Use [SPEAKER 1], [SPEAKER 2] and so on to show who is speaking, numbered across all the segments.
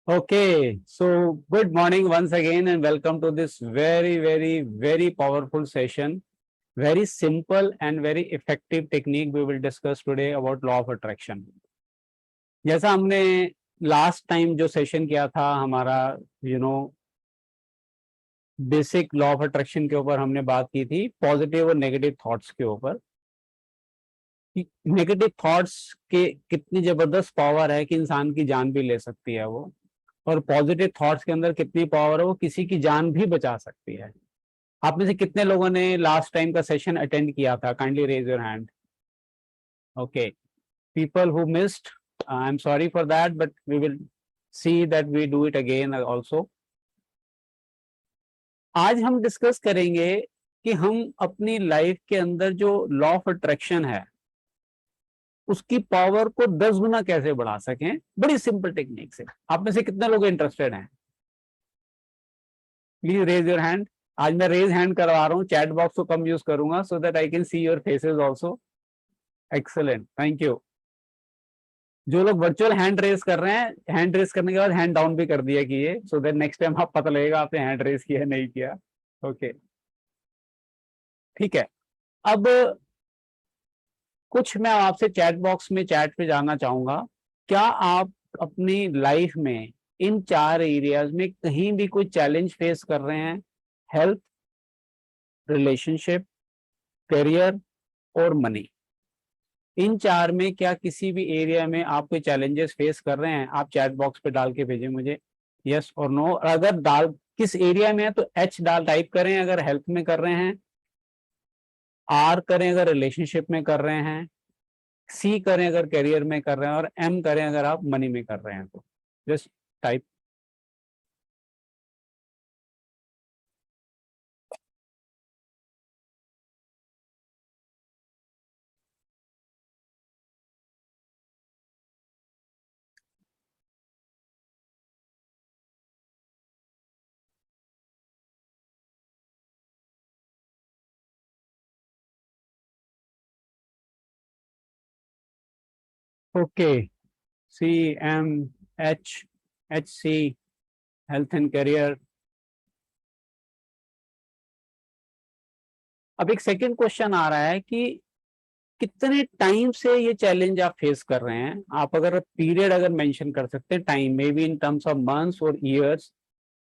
[SPEAKER 1] Okay, so good morning once again and welcome to this very powerful session. Very simple and very effective technique we will discuss today about law of attraction. जैसा हमने last time जो session किया था हमारा basic law of attraction के ऊपर हमने बात की थी पॉजिटिव और नेगेटिव थॉट्स के ऊपर। नेगेटिव थॉट्स के कितनी जबरदस्त पावर है कि इंसान की जान भी ले सकती है वो, और पॉजिटिव थॉट्स के अंदर कितनी पावर है वो किसी की जान भी बचा सकती है। आप में से कितने लोगों ने लास्ट टाइम का सेशन अटेंड किया था? Kindly raise your hand. Okay, people who missed, I am sorry for that, but we will see that we do it again also. आज हम डिस्कस करेंगे कि हम अपनी लाइफ के अंदर जो लॉ ऑफ अट्रैक्शन है उसकी पावर को 10 गुना कैसे बढ़ा सकें, बड़ी सिंपल टेक्निक से। आप में से कितने लोग इंटरेस्टेड हैं? Please raise your hand. आज मैं रेज हैंड करवा रहा हूँ, चैट बॉक्स को कम यूज करूंगा so that I can see your faces also. Excellent, thank you. जो लोग वर्चुअल हैंड रेज कर रहे हैं, हैंड रेज करने के बाद हैंड डाउन भी कर दिया कीजिए सो दैट नेक्स्ट टाइम आप पता लगेगा आपने हैंड रेज किया नहीं किया। ओके, ठीक है। अब कुछ मैं आपसे चैट बॉक्स में चैट पे जानना चाहूंगा, क्या आप अपनी लाइफ में इन 4 एरियाज में कहीं भी कोई चैलेंज फेस कर रहे हैं? हेल्थ, रिलेशनशिप, करियर और मनी। इन 4 में क्या किसी भी एरिया में आप कोई चैलेंजेस फेस कर रहे हैं? आप चैट बॉक्स पे डाल के भेजें मुझे यस और नो। अगर डाल किस एरिया में है तो एच डाल टाइप करें अगर हेल्थ में कर रहे हैं, आर करें अगर रिलेशनशिप में कर रहे हैं, सी करें अगर करियर में कर रहे हैं, और एम करें अगर आप मनी में कर रहे हैं। तो just type. Okay, C, M, H, H C, health and career. अब एक सेकंड क्वेश्चन आ रहा है कि कितने टाइम से ये चैलेंज आप फेस कर रहे हैं? आप अगर पीरियड अगर मेंशन कर सकते हैं, time may be in terms of months और years.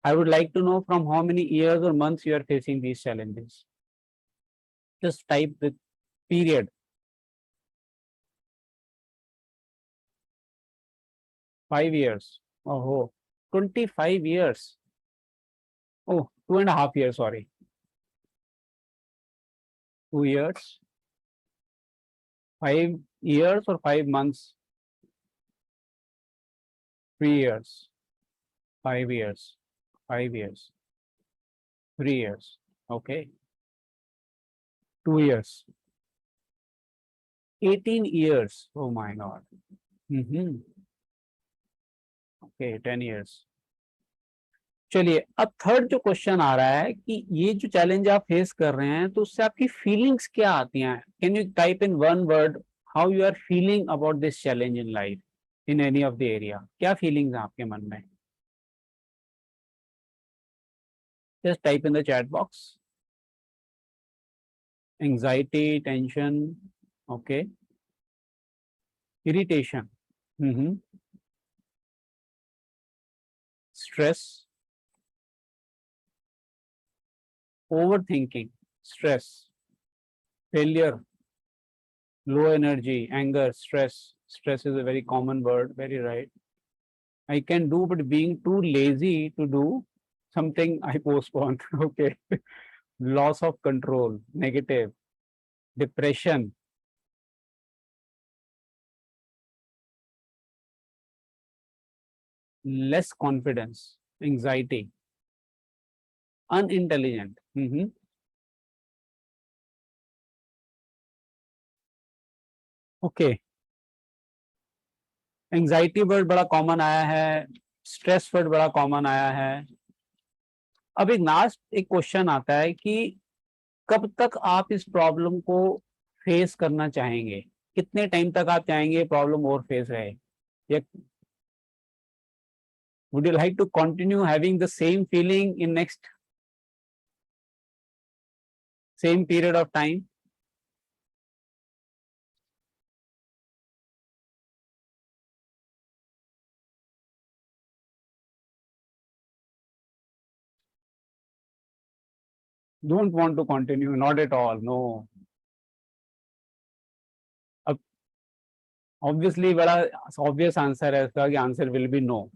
[SPEAKER 1] I would like to know from how many years और months you are facing these challenges. Just type the period. 5 years? ओहो, 25 years? Oh, 2.5 years, sorry. 2 years, 5 years or 5 months? 3 years, 5 years, 5 years, 3 years. Okay, 2 years, 18 years. Oh my God. Okay, 10 years. चलिए, अब third जो question आ रहा है कि ये जो challenge आप फेस कर रहे हैं तो उससे आपकी फीलिंग्स क्या आती हैं? Can you type in one word how you are feeling about this challenge in life in any of the area? क्या फीलिंग्स हैं आपके मन में? Just type in the chat box. Anxiety, tension, okay, irritation, stress, overthinking, stress, failure, low energy, anger, stress. Stress is a very common word, very right. I can do, but being too lazy to do something, I postpone. Okay. Loss of control, negative, depression, less confidence, anxiety, unintelligent. Okay. Anxiety word बड़ा common आया है, stress word बड़ा common आया है। अब एक last एक question आता है कि कब तक आप इस प्रॉब्लम को फेस करना चाहेंगे? कितने टाइम तक आप चाहेंगे प्रॉब्लम और फेस रहे? या Would you like to continue having the same feeling in next same period of time? Don't want to continue, not at all, no. अब obviously बड़ा obvious answer है इसका कि answer will be no.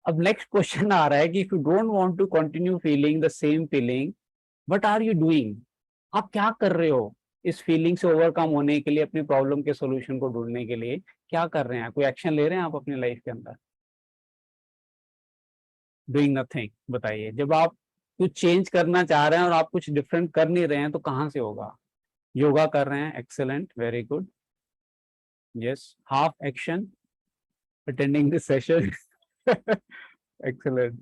[SPEAKER 1] अब next question आ रहा है कि if you don't want to continue feeling the same feeling, what are you doing? आप क्या कर रहे हो इस फीलिंग से ओवरकम होने के लिए, अपनी प्रॉब्लम के सॉल्यूशन को ढूंढने के लिए क्या कर रहे हैं? कोई एक्शन ले रहे हैं आप अपनी लाइफ के अंदर? Doing nothing. बताइए, जब आप कुछ चेंज करना चाह रहे हैं और आप कुछ डिफरेंट कर नहीं रहे हैं तो कहाँ से होगा? योगा कर रहे हैं, excellent, very good, yes, half action, attending this session, excellent,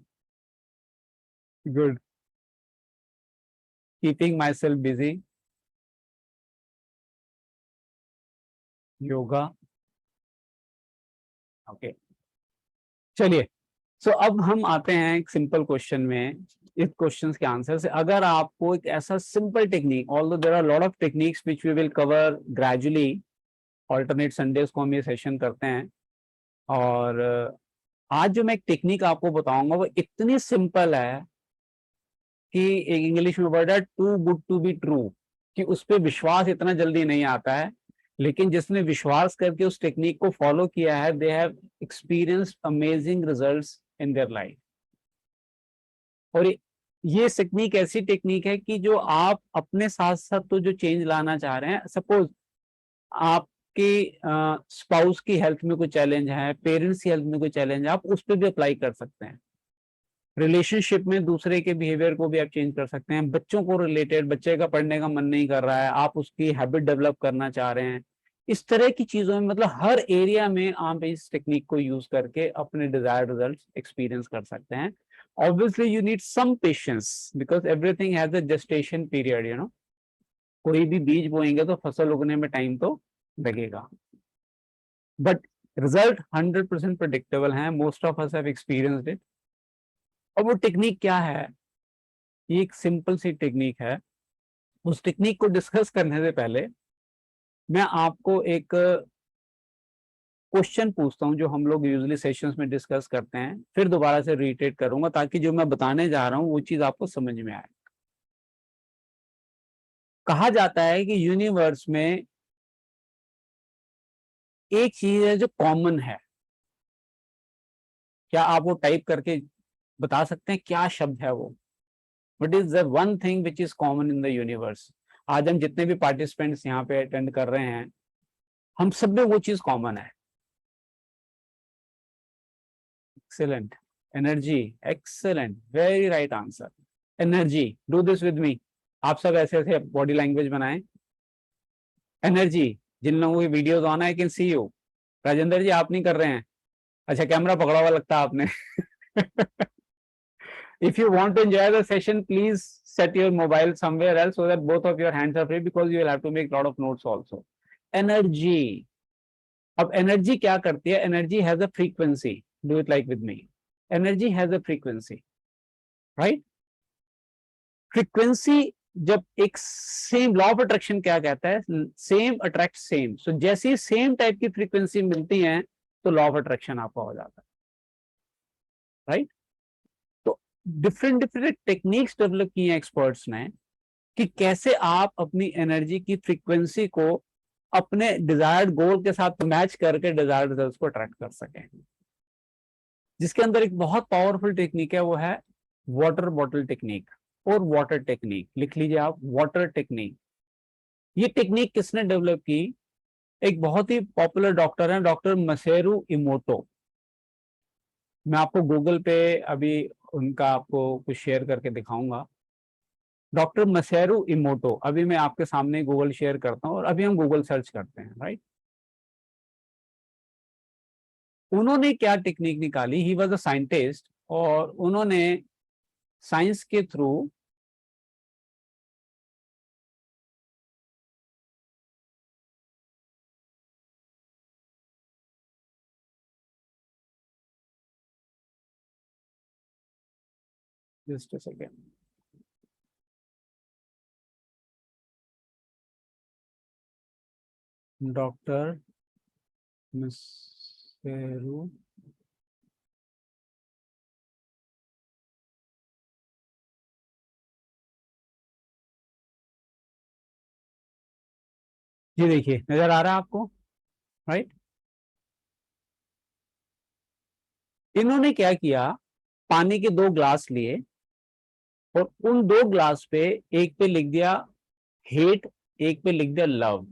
[SPEAKER 1] good, keeping myself busy, yoga, okay, चलिए। सो अब हम आते हैं एक सिंपल क्वेश्चन में। इस क्वेश्चन के आंसर से अगर आपको एक ऐसा simple technique, although there are lot of techniques which we will cover gradually, alternate Sundays को हम ये सेशन करते हैं, और आज जो मैं एक टेक्निक आपको बताऊंगा वो इतनी सिंपल है कि एक इंग्लिश में वर्ड है too good to be true, कि उस पर विश्वास इतना जल्दी नहीं आता है, लेकिन जिसने विश्वास करके उस टेक्निक को फॉलो किया है, they have experienced amazing results in their life. और ये टेक्निक ऐसी टेक्निक है कि जो आप अपने साथ साथ तो जो चेंज लाना चाह रहे हैं, सपोज आपके स्पाउस की हेल्थ में कोई चैलेंज है, पेरेंट्स की हेल्थ में कोई चैलेंज है, आप उस पर भी अप्लाई कर सकते हैं। रिलेशनशिप में दूसरे के बिहेवियर को भी आप चेंज कर सकते हैं। बच्चों को रिलेटेड, बच्चे का पढ़ने का मन नहीं कर रहा है, आप उसकी हैबिट डेवलप करना चाह रहे हैं, इस तरह की चीजों में, मतलब हर एरिया में आप इस टेक्निक को यूज करके अपने डिजायर्ड रिजल्ट्स एक्सपीरियंस कर सकते हैं। Obviously you need some patience because everything has a gestation period, you know. कोई भी बीज बोएंगे तो फसल उगने में टाइम तो लगेगा, बट रिजल्ट 100% प्रेडिक्टेबल है। Most of us have experienced it. और वो टेक्निक क्या है? ये एक सिंपल सी टेक्निक है। उस टेक्निक को डिस्कस करने से पहले मैं आपको एक क्वेश्चन पूछता हूं जो हम लोग यूजुअली सेशंस में डिस्कस करते हैं, फिर दोबारा से रिटेट करूंगा ताकि जो मैं बताने जा रहा हूं वो चीज आपको समझ में आए। कहा जाता है कि यूनिवर्स में एक चीज है जो कॉमन है। क्या आप वो टाइप करके बता सकते हैं क्या शब्द है वो? What is the one thing which is common in the universe? आज हम जितने भी पार्टिसिपेंट्स यहाँ पे अटेंड कर रहे हैं, हम सब में वो चीज कॉमन है। Excellent, energy, excellent, very right answer, energy. Do this with me. आप सब ऐसे ऐसे बॉडी लैंग्वेज बनाएं। एनर्जी। जिन लोगों की वीडियोस ऑन है, I can see you. Rajendra ji आप नहीं कर रहे हैं? अच्छा, कैमरा पकड़ा हुआ लगता है आपने। If you want to enjoy the session, please set your mobile somewhere else so that both of your hands are free because you will have to make lot of notes also. Energy. अब energy क्या करती है? Energy has a frequency. Do it like with me. Energy has a frequency, right? Frequency जब एक same, law of attraction क्या कहता है? Same attract same. So जैसे ही सेम टाइप की फ्रीक्वेंसी मिलती है तो लॉ ऑफ अट्रैक्शन आपका हो जाता है, राइट? तो डिफरेंट डिफरेंट टेक्निक्स डेवलप की हैं एक्सपर्ट्स ने कि कैसे आप अपनी एनर्जी की फ्रीक्वेंसी को अपने डिजायर्ड गोल के साथ मैच करके डिजायर्ड रिजल्ट्स को अट्रैक्ट कर सकें। जिसके अंदर एक बहुत पावरफुल टेक्निक है, वो है वाटर बॉटल टेक्निक और वाटर टेक्निक। लिख लीजिए आप, वाटर टेक्निक। ये टेक्निक किसने डेवलप की? एक बहुत ही पॉपुलर डॉक्टर है, डॉक्टर मसेरू इमोटो। मैं आपको गूगल पे अभी उनका आपको कुछ शेयर करके दिखाऊंगा। डॉक्टर मसेरू इमोटो, अभी मैं आपके सामने गूगल शेयर करता हूँ और अभी हम गूगल सर्च करते हैं, राइट? उन्होंने क्या टेक्निक निकाली? ही वॉज अ साइंटिस्ट, और उन्होंने साइंस के through just a second. Doctor Miseru ji, देखिए नजर आ रहा है आपको, राइट। इन्होंने क्या किया, पानी के 2 ग्लास लिए और उन 2 ग्लास पे एक पे लिख दिया हेट, एक पे लिख दिया लव,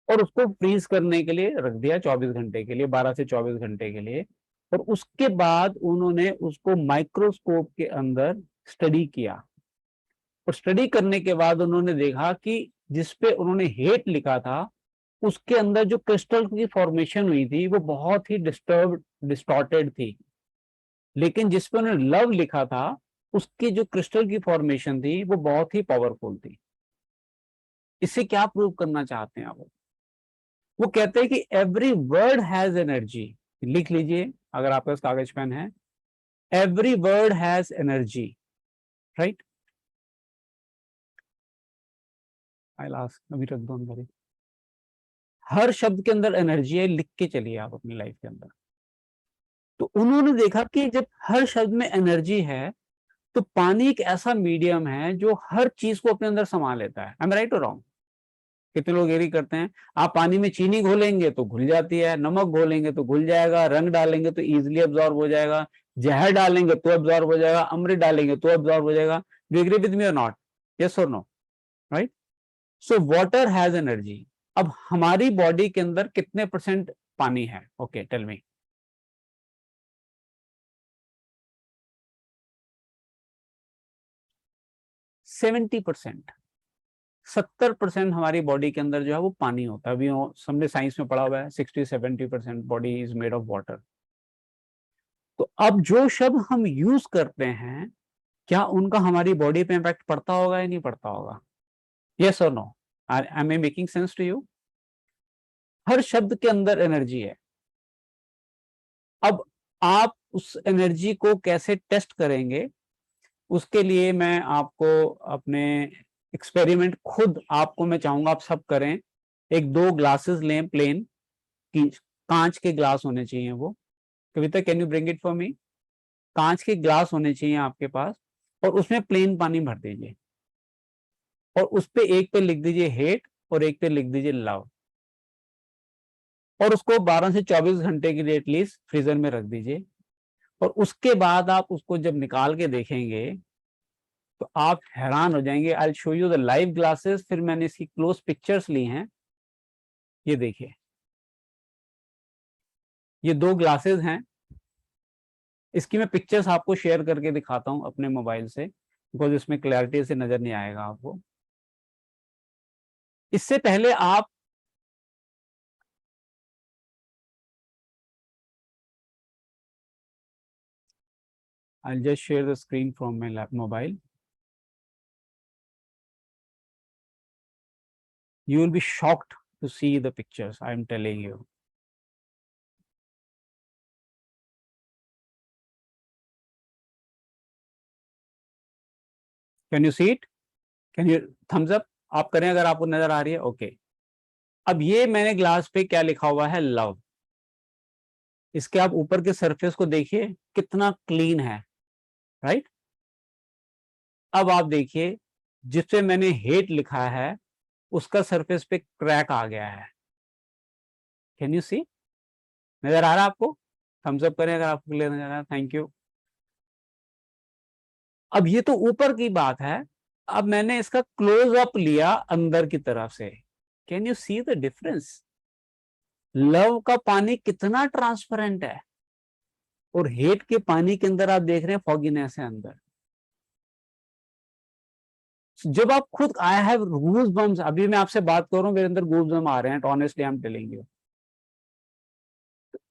[SPEAKER 1] और उसको फ्रीज करने के लिए रख दिया 24 घंटे के लिए, 12 से 24 घंटे के लिए। और उसके बाद उन्होंने उसको माइक्रोस्कोप के अंदर स्टडी किया, और स्टडी करने के बाद उन्होंने देखा कि जिसपे उन्होंने हेट लिखा था उसके अंदर जो क्रिस्टल की फॉर्मेशन हुई थी वो बहुत ही डिस्टॉर्टेड थी, लेकिन जिसपे उन्होंने लव लिखा था उसकी जो क्रिस्टल की फॉर्मेशन थी वो बहुत ही पावरफुल थी। इससे क्या प्रूव करना चाहते हैं आप? वो कहते हैं कि एवरी वर्ड हैज एनर्जी। लिख लीजिए अगर आपके पास कागज पेन है, every word has energy, right. I last अभी रख दो अंदर ही। हर शब्द के अंदर एनर्जी है, लिख के चलिए आप अपनी लाइफ के अंदर। तो उन्होंने देखा कि जब हर शब्द में एनर्जी है तो पानी एक ऐसा मीडियम है जो हर चीज को अपने अंदर समा लेता है। आई एम राइट और रॉन्ग? कितने लोग एग्री करते हैं? आप पानी में चीनी घोलेंगे तो घुल जाती है, नमक घोलेंगे तो घुल जाएगा, रंग डालेंगे तो इजिली अब्जॉर्ब हो जाएगा, जहर डालेंगे तो अब्जॉर्ब हो जाएगा, अमृत डालेंगे तो अब्जॉर्ब हो जाएगा। डू एग्री विद मी और नॉट? यस और no? Right. So water has energy. अब हमारी बॉडी के अंदर कितने परसेंट पानी है? Okay tell me. 70%। 70% हमारी बॉडी के अंदर जो है वो पानी होता है। अभी हमने साइंस में पढ़ा हुआ है 60-70% body is made of water. तो अब जो शब्द हम यूज करते हैं क्या उनका हमारी बॉडी पे इम्पैक्ट पड़ता होगा या नहीं पड़ता होगा? यस और no? I am making sense to you? हर शब्द के अंदर एनर्जी है। अब आप उस एनर्जी को कैसे टेस्ट करेंगे, उसके लिए मैं आपको अपने एक्सपेरिमेंट खुद आपको मैं चाहूंगा आप सब करें। एक 2 ग्लासेस लें प्लेन की, कांच के ग्लास होने चाहिए वो। Kavita can you bring it for me? कांच के ग्लास होने चाहिए आपके पास, और उसमें प्लेन पानी भर दीजिए, और उस पे एक पे लिख दीजिए हेट और एक पे लिख दीजिए लव, और उसको 12 से 24 घंटे के लिए एटलीस्ट फ्रीजर में रख दीजिए। और उसके बाद आप उसको जब निकाल के देखेंगे तो आप हैरान हो जाएंगे। I show you the live glasses, फिर मैंने इसकी क्लोज पिक्चर्स ली हैं। ये देखिए, ये 2 ग्लासेस हैं। इसकी मैं पिक्चर्स आपको शेयर करके दिखाता हूं अपने मोबाइल से, बिकॉज इसमें क्लैरिटी से नजर नहीं आएगा आपको। इससे पहले आप I just share the screen from my mobile. You will be shocked to see the pictures, I am telling you. Can you see it? Can you thumbs up? आप करें अगर आपको नजर आ रही है। ओके। अब ये मैंने ग्लास पे क्या लिखा हुआ है? लव। इसके आप ऊपर के सरफेस को देखिए कितना क्लीन है, राइट। अब आप देखिए जिससे मैंने हेट लिखा है उसका सरफेस पे क्रैक आ गया है। कैन यू सी? नजर आ रहा है आपको? थम्स अप करें अगर आपको क्लियर नजर आ रहा है। Thank you. अब ये तो ऊपर की बात है, अब मैंने इसका क्लोज अप लिया अंदर की तरफ से। Can you see the difference? Love का पानी कितना ट्रांसपेरेंट है, और हेट के पानी के अंदर आप देख रहे हैं फॉगिनेस है अंदर। जब आप खुद, आई हैव गूज बम्स, अभी मैं आपसे बात कर रहा हूं मेरे अंदर गूज बम्स आ रहे हैं, honestly I am telling you.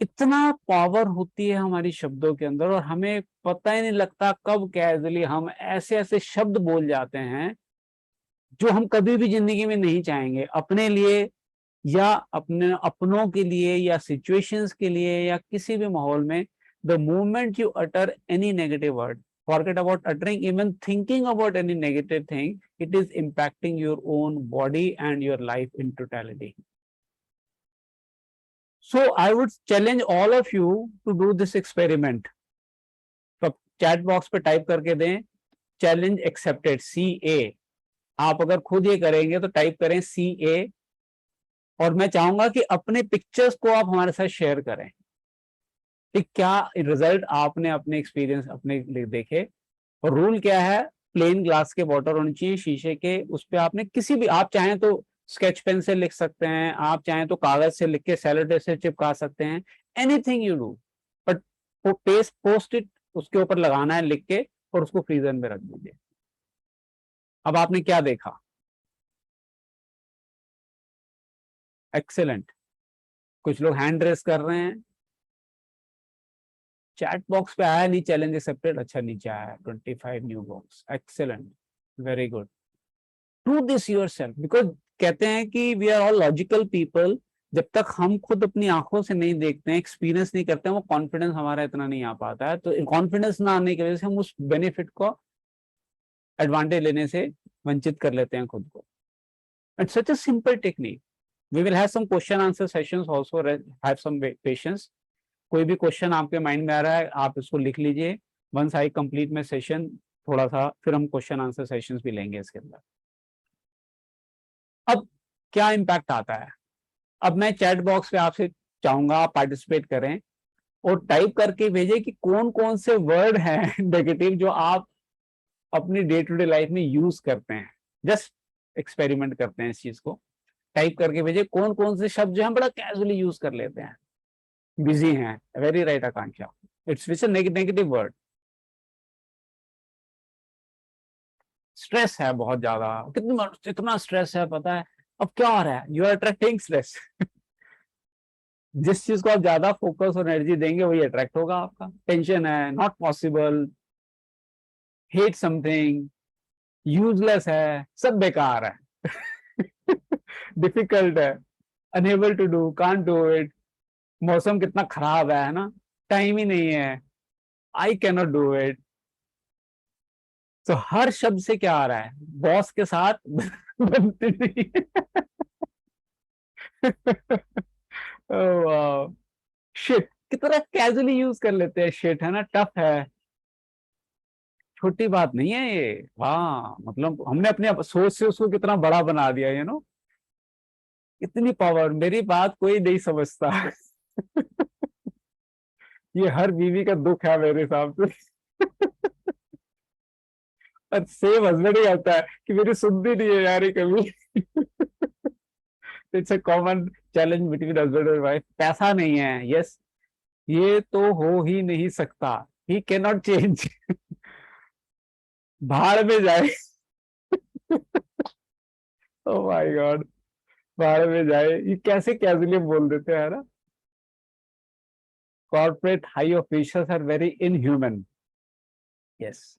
[SPEAKER 1] इतना पावर होती है हमारी शब्दों के अंदर, और हमें पता ही नहीं लगता कब कैजुअली हम ऐसे ऐसे शब्द बोल जाते हैं जो हम कभी भी जिंदगी में नहीं चाहेंगे अपने लिए, या अपने अपनों के लिए, या सिचुएशंस के लिए, या किसी भी माहौल में। The moment you utter any negative word, forget about uttering, even thinking about any negative thing, it is impacting your own body and your life in totality. So I would challenge all of you to do this experiment. तो chat box पे type करके दें challenge accepted CA. आप अगर खुद ये करेंगे तो टाइप करें CA, और मैं चाहूंगा कि अपने पिक्चर्स को आप हमारे साथ शेयर करें कि क्या रिजल्ट आपने अपने एक्सपीरियंस अपने देखे. और रूल क्या है, प्लेन ग्लास के बॉटल होनी चाहिए शीशे के, उस पर आपने किसी भी, आप चाहें तो स्केच पेन से लिख सकते हैं, आप चाहें तो कागज से लिख के सेलो टेप से चिपका सकते हैं, anything you do, but paste post it उसके ऊपर लगाना है लिख के, और उसको फ्रीजर में रख दीजिए. अब आपने क्या देखा? एक्सेलेंट. कुछ लोग हैंड रेस कर रहे हैं. चैट बॉक्स पे आया नहीं चैलेंज एक्सेप्टेड, अच्छा नीचे आया 25 new box. Excellent, very good. Do this yourself, because कहते हैं कि we are all logical people. जब तक हम खुद अपनी आंखों से नहीं देखते हैं, एक्सपीरियंस नहीं करते हैं, वो कॉन्फिडेंस हमारा इतना नहीं आ पाता है. तो कॉन्फिडेंस ना आने की वजह से हम उस बेनिफिट को एडवांटेज लेने से वंचित कर लेते हैं खुद को. It's such a simple technique. We will have some question answer sessions also, have some patience. कोई भी क्वेश्चन आपके माइंड में आ रहा है आप इसको लिख लीजिए. वंस आई कंप्लीट में सेशन थोड़ा सा, फिर हम क्वेश्चन आंसर सेशंस भी लेंगे इसके अंदर. अब क्या इम्पैक्ट आता है? अब मैं चैट बॉक्स पे आपसे चाहूंगा आप पार्टिसिपेट करें और टाइप करके भेजें कि कौन कौन से वर्ड हैं नेगेटिव जो आप अपनी डे टू डे लाइफ में यूज करते हैं. जस्ट एक्सपेरिमेंट करते हैं इस चीज को. टाइप करके भेजे कौन कौन से शब्द जो हम बड़ा कैजुअली यूज कर लेते हैं. बिजी हैं, very right Akanksha. It's which negative word. Stress है बहुत ज्यादा, कितना स्ट्रेस है पता है. अब क्या हो रहा है, यू आर अट्रैक्टिंग स्ट्रेस. जिस चीज को आप ज्यादा फोकस और एनर्जी देंगे वही अट्रैक्ट होगा आपका. टेंशन है, not possible, hate something, useless है, सब बेकार है. डिफिकल्ट है, unable to do, can't do it. मौसम कितना खराब है ना, टाइम ही नहीं है, आई कैनॉट डू इट. तो हर शब्द से क्या आ रहा है, बॉस के साथ बनती नहीं. शिट कितना कैजुअली यूज कर लेते हैं. शिट है ना, टफ है, छोटी बात नहीं है ये. हाँ, मतलब हमने अपने सोच से उसको कितना बड़ा बना दिया, यू नो. इतनी पावर, मेरी बात कोई नहीं समझता. ये हर बीवी का दुख है मेरे हिसाब से. और सेम हस्बैंड ही आता है कि मेरी सुनती नहीं है यार ये कभी. It's a common challenge between husband और वाइफ. पैसा नहीं है, यस, ये तो हो ही नहीं सकता. He can not change. भाड़ में जाए. ओ माय गॉड, भाड़ में जाए, ये कैसे कैजुअली बोल देते हैं ना. Corporate high officials are very inhuman. Yes.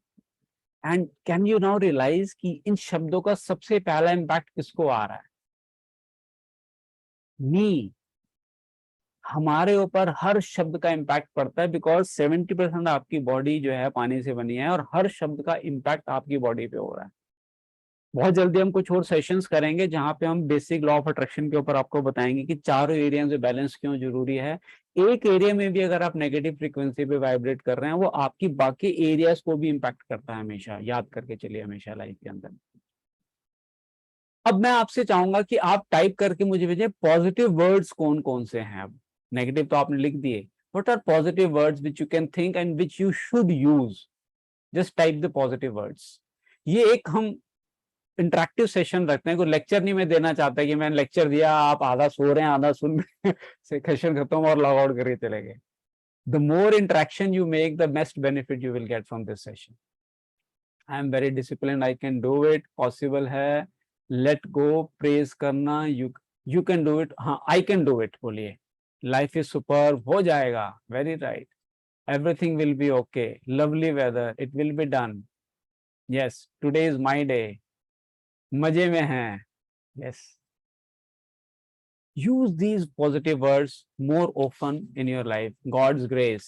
[SPEAKER 1] And can you now realize कि इन शब्दों का सबसे पहला इम्पैक्ट किसको आ रहा है? मी. हमारे ऊपर हर शब्द का इम्पैक्ट पड़ता है, बिकॉज 70% आपकी बॉडी जो है पानी से बनी है, और हर शब्द का इम्पैक्ट आपकी बॉडी पे हो रहा है. बहुत जल्दी हम कुछ और सेशंस करेंगे जहां पे हम बेसिक लॉ ऑफ अट्रैक्शन के ऊपर आपको बताएंगे कि चारों एरिया में बैलेंस क्यों जरूरी है. एक एरिया में भी अगर आप नेगेटिव फ्रीक्वेंसी पे वाइब्रेट कर रहे हैं, वो आपकी बाकी एरियाज को भी इम्पैक्ट करता है. हमेशा याद करके चलिए, हमेशा लाइफ के अंदर. अब मैं आपसे चाहूंगा कि आप टाइप करके मुझे भेजें पॉजिटिव वर्ड्स कौन कौन से हैं. अब नेगेटिव तो आपने लिख दिए, what are positive words which you can think and which you should use. Just type the positive words. ये एक हम इंटरेक्टिव सेशन रखते हैं. कोई लेक्चर नहीं मैं देना चाहता कि मैंने लेक्चर दिया आप आधा सो रहे हैं आधा सुन रहे हैं, सेशन खत्म और लॉग आउट करके चले गए. The more interaction you make, the best benefit you will get from this session. I am very discipline, I can do it, possible है, लेट गो, प्रेज करना, यू कैन डू इट. हाँ, I can do it बोलिए. Life is super, हो जाएगा, very right. Everything will be okay, lovely weather, it will be done. Yes, today is my day, मजे में हैं. Yes. Use these positive words more often in your life. God's grace,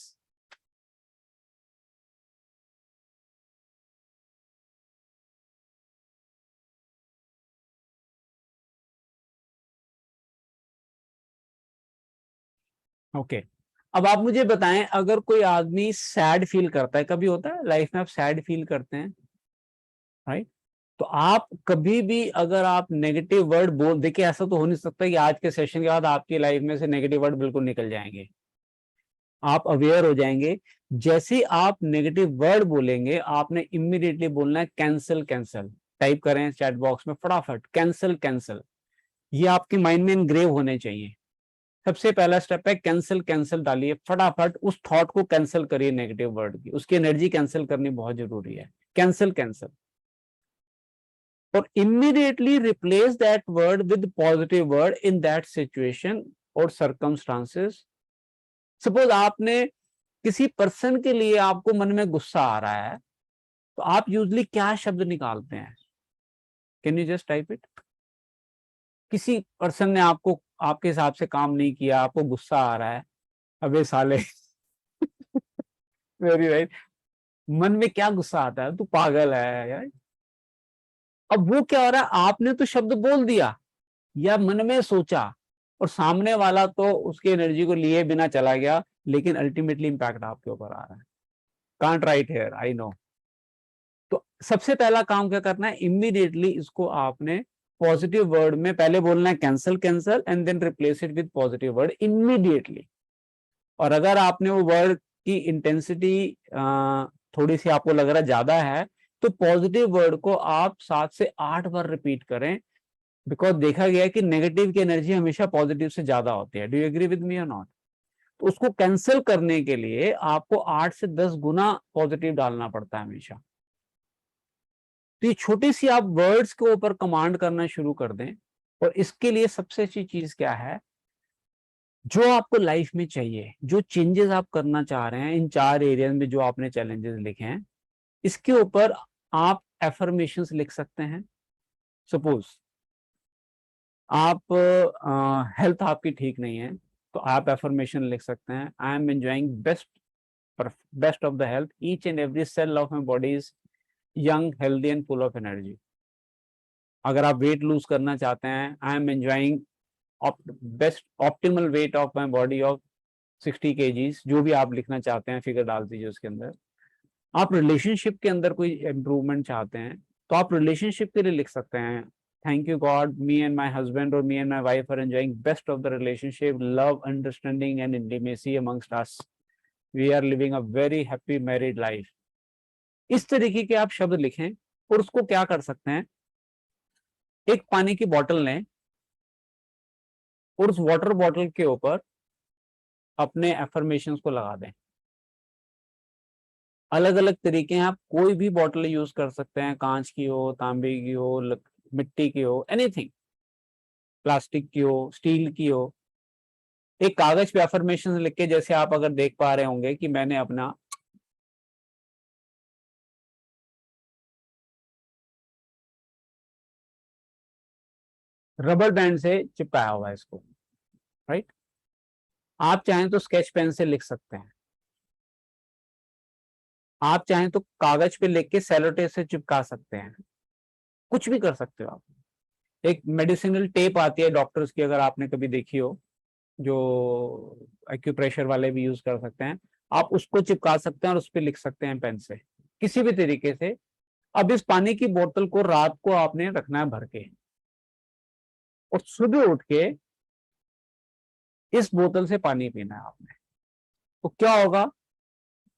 [SPEAKER 1] okay अब आप मुझे बताएं, अगर कोई आदमी सैड फील करता है, कभी होता है लाइफ में आप सैड फील करते हैं, राइट? तो आप कभी भी अगर आप नेगेटिव वर्ड बोल, देखिए ऐसा तो हो नहीं सकता कि आज के सेशन के बाद आपकी लाइफ में से नेगेटिव वर्ड बिल्कुल निकल जाएंगे। आप अवेयर हो जाएंगे, जैसे आप नेगेटिव वर्ड बोलेंगे आपने इमीडिएटली बोलना है कैंसिल कैंसिल। टाइप करें चैट बॉक्स में फटाफट कैंसिल कैंसिल, ये आपके माइंड में इनग्रेव होने चाहिए। सबसे पहला स्टेप है कैंसिल कैंसिल डालिए, फटाफट उस थॉट को कैंसिल करिए, नेगेटिव वर्ड की उसकी एनर्जी कैंसिल करनी बहुत जरूरी है। कैंसिल कैंसिल, और immediately replace that word with positive word in that situation और सर्कमस्टांसेस। सपोज आपने किसी पर्सन के लिए, आपको मन में गुस्सा आ रहा है, तो आप यूजली क्या शब्द निकालते हैं? Can you just type it? किसी पर्सन ने आपको, आपके हिसाब से काम नहीं किया, आपको गुस्सा आ रहा है, अबे साले वेरी राइट, मन में क्या गुस्सा आता है, तू पागल है यार। अब वो क्या हो रहा है, आपने तो शब्द बोल दिया या मन में सोचा, और सामने वाला तो उसकी एनर्जी को लिए बिना चला गया, लेकिन अल्टीमेटली इंपैक्ट आपके ऊपर आ रहा है। Can't write here, I know. तो सबसे पहला काम क्या करना है, इमीडिएटली इसको आपने पॉजिटिव वर्ड में पहले बोलना है cancel cancel, and then replace it with positive word immediately. और अगर आपने वो वर्ड की इंटेंसिटी थोड़ी सी आपको लग रहा है ज्यादा है, तो पॉजिटिव वर्ड को आप 7 से 8 बार रिपीट करें, बिकॉज देखा गया है कि नेगेटिव की एनर्जी हमेशा पॉजिटिव से ज्यादा होती है। Do you agree with me और नॉट? तो उसको कैंसिल करने के लिए आपको 8 से 10 गुना पॉजिटिव डालना पड़ता है हमेशा। तो ये छोटी सी आप वर्ड्स के ऊपर कमांड करना शुरू कर दें। और इसके लिए सबसे अच्छी चीज क्या है, जो आपको लाइफ में चाहिए, जो चेंजेस आप करना चाह रहे हैं इन 4 एरियाज में जो आपने चैलेंजेस लिखे हैं, इसके ऊपर आप एफर्मेशंस लिख सकते हैं। सपोज आप हेल्थ आपकी ठीक नहीं है, तो आप एफर्मेशन लिख सकते हैं, I am enjoying best of the health, each and every cell of my body is young healthy and full of energy. अगर आप वेट लूज करना चाहते हैं, I am enjoying best optimal weight of my body of 60 kgs, जो भी आप लिखना चाहते हैं फिगर डाल दीजिए उसके अंदर। आप रिलेशनशिप के अंदर कोई इंप्रूवमेंट चाहते हैं, तो आप रिलेशनशिप के लिए लिख सकते हैं, thank you God, me and my husband और me and my wife are enjoying best of the relationship, love, understanding and intimacy amongst us, we are living a very happy married life. इस तरीके के आप शब्द लिखें। और उसको क्या कर सकते हैं, एक पानी की बोतल लें और उस वाटर बॉटल के ऊपर अपने एफर्मेशंस को लगा दें। अलग अलग तरीके हैं, आप कोई भी बॉटल यूज कर सकते हैं, कांच की हो, तांबे की हो, मिट्टी की हो, एनीथिंग, प्लास्टिक की हो, स्टील की हो। एक कागज पे अफर्मेशन लिख के, जैसे आप अगर देख पा रहे होंगे कि मैंने अपना रबर बैंड से चिपकाया हुआ है इसको, राइट? आप चाहें तो स्केच पेन से लिख सकते हैं, आप चाहें तो कागज पे लिख के सेलोटेप से चिपका सकते हैं, कुछ भी कर सकते हो आप। एक मेडिसिनल टेप आती है डॉक्टर्स की, अगर आपने कभी देखी हो, जो एक्यूप्रेशर वाले भी यूज कर सकते हैं, आप उसको चिपका सकते हैं और उस पर लिख सकते हैं पेन से, किसी भी तरीके से। अब इस पानी की बोतल को रात को आपने रखना है भर के, और सुबह उठ के इस बोतल से पानी पीना है आपने। तो क्या होगा,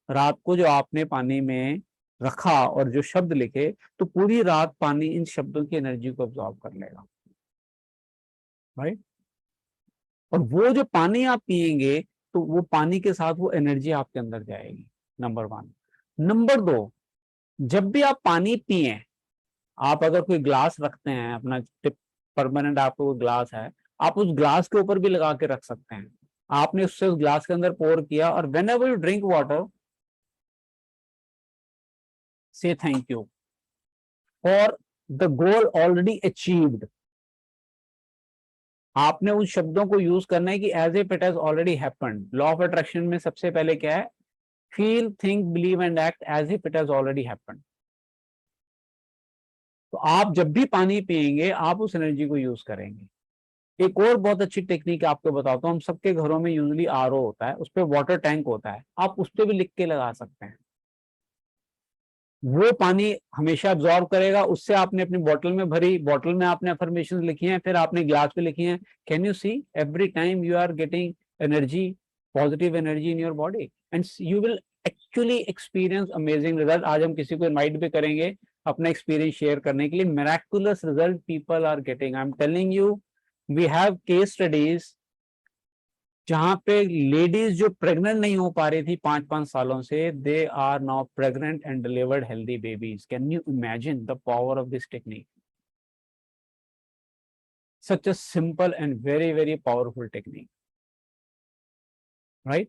[SPEAKER 1] रात को जो आपने पानी में रखा और जो शब्द लिखे, तो पूरी रात पानी इन शब्दों की एनर्जी को अब्सॉर्ब कर लेगा, राइट? और वो जो पानी आप पिएंगे, तो वो पानी के साथ वो एनर्जी आपके अंदर जाएगी, नंबर 1। नंबर 2, जब भी आप पानी पिए, आप अगर कोई ग्लास रखते हैं अपना, टिप परमानेंट आपको ग्लास है, आप उस ग्लास के ऊपर भी लगा के रख सकते हैं। आपने उससे उस ग्लास के अंदर पोर किया, और whenever you drink water, say thank you for the goal already achieved. आपने उन शब्दों को यूज करना है कि as if it has already happened. Law of attraction में सबसे पहले क्या है, feel, think, believe and act as if it has already happened. तो आप जब भी पानी पिएंगे, आप उस एनर्जी को यूज करेंगे। एक और बहुत अच्छी टेक्निक आपको बताता हूँ, हम सबके घरों में यूजुअली आरओ होता है, उस पर वाटर टैंक होता है, आप उस पर भी लिख के लगा सकते हैं। वो पानी हमेशा अब्जॉर्ब करेगा, उससे आपने अपनी बोतल में भरी, बोतल में आपने अफर्मेशन लिखी हैं, फिर आपने ग्लास पे लिखी हैं। Can you see every time you are getting energy, positive energy in your body, and you will actually experience amazing result. आज हम किसी को इनवाइट भी करेंगे अपना एक्सपीरियंस शेयर करने के लिए। Miraculous result people are getting, I am telling you. We have case studies जहां पे लेडीज जो प्रेग्नेंट नहीं हो पा रही थी 5-5 सालों से, they are now pregnant and delivered healthy babies. Can you imagine the power of this technique? Such a simple and very very powerful technique, right?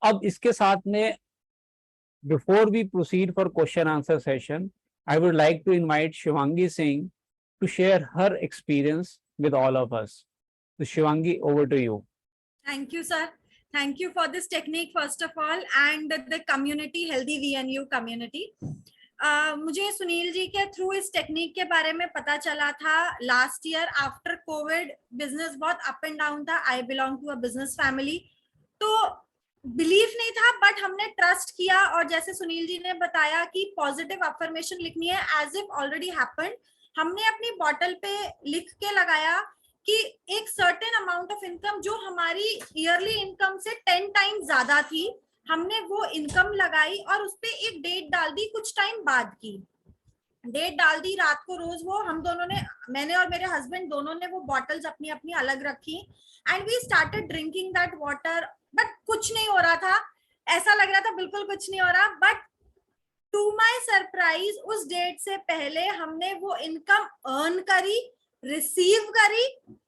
[SPEAKER 1] अब इसके साथ में, before we proceed for question answer session, I would like to invite Shivangi Singh to share her experience with all of us. So Shivangi, over to you.
[SPEAKER 2] Thank you, sir. Thank you for this technique, first of all, and the community, healthy VNU community. मुझे सुनील जी के through इस technique के बारे में पता चला था last year after Covid. Business बहुत अप एंड डाउन था। I belong to a business family, तो बिलीफ नहीं था, बट हमने ट्रस्ट किया। और जैसे सुनील जी ने बताया कि पॉजिटिव अफर्मेशन लिखनी है एज इफ ऑलरेडी हैपेंड, हमने अपनी बॉटल पे लिख के लगाया कि एक सर्टेन अमाउंट ऑफ इनकम जो हमारी ईयरली इनकम से 10 टाइम ज्यादा थी, हमने वो इनकम लगाई और उस पे एक डेट डाल दी। कुछ टाइम बाद की डेट डाल दी, रात को रोज वो हम दोनों ने, मैंने और मेरे हस्बैंड दोनों ने वो बॉटल्स अपनी अपनी अलग रखी and we started drinking that water. But कुछ नहीं हो रहा था, ऐसा लग रहा था बिल्कुल कुछ नहीं हो रहा। बट टू माई सरप्राइज उस डेट से पहले हमने वो इनकम अर्न करी, रिसीव करी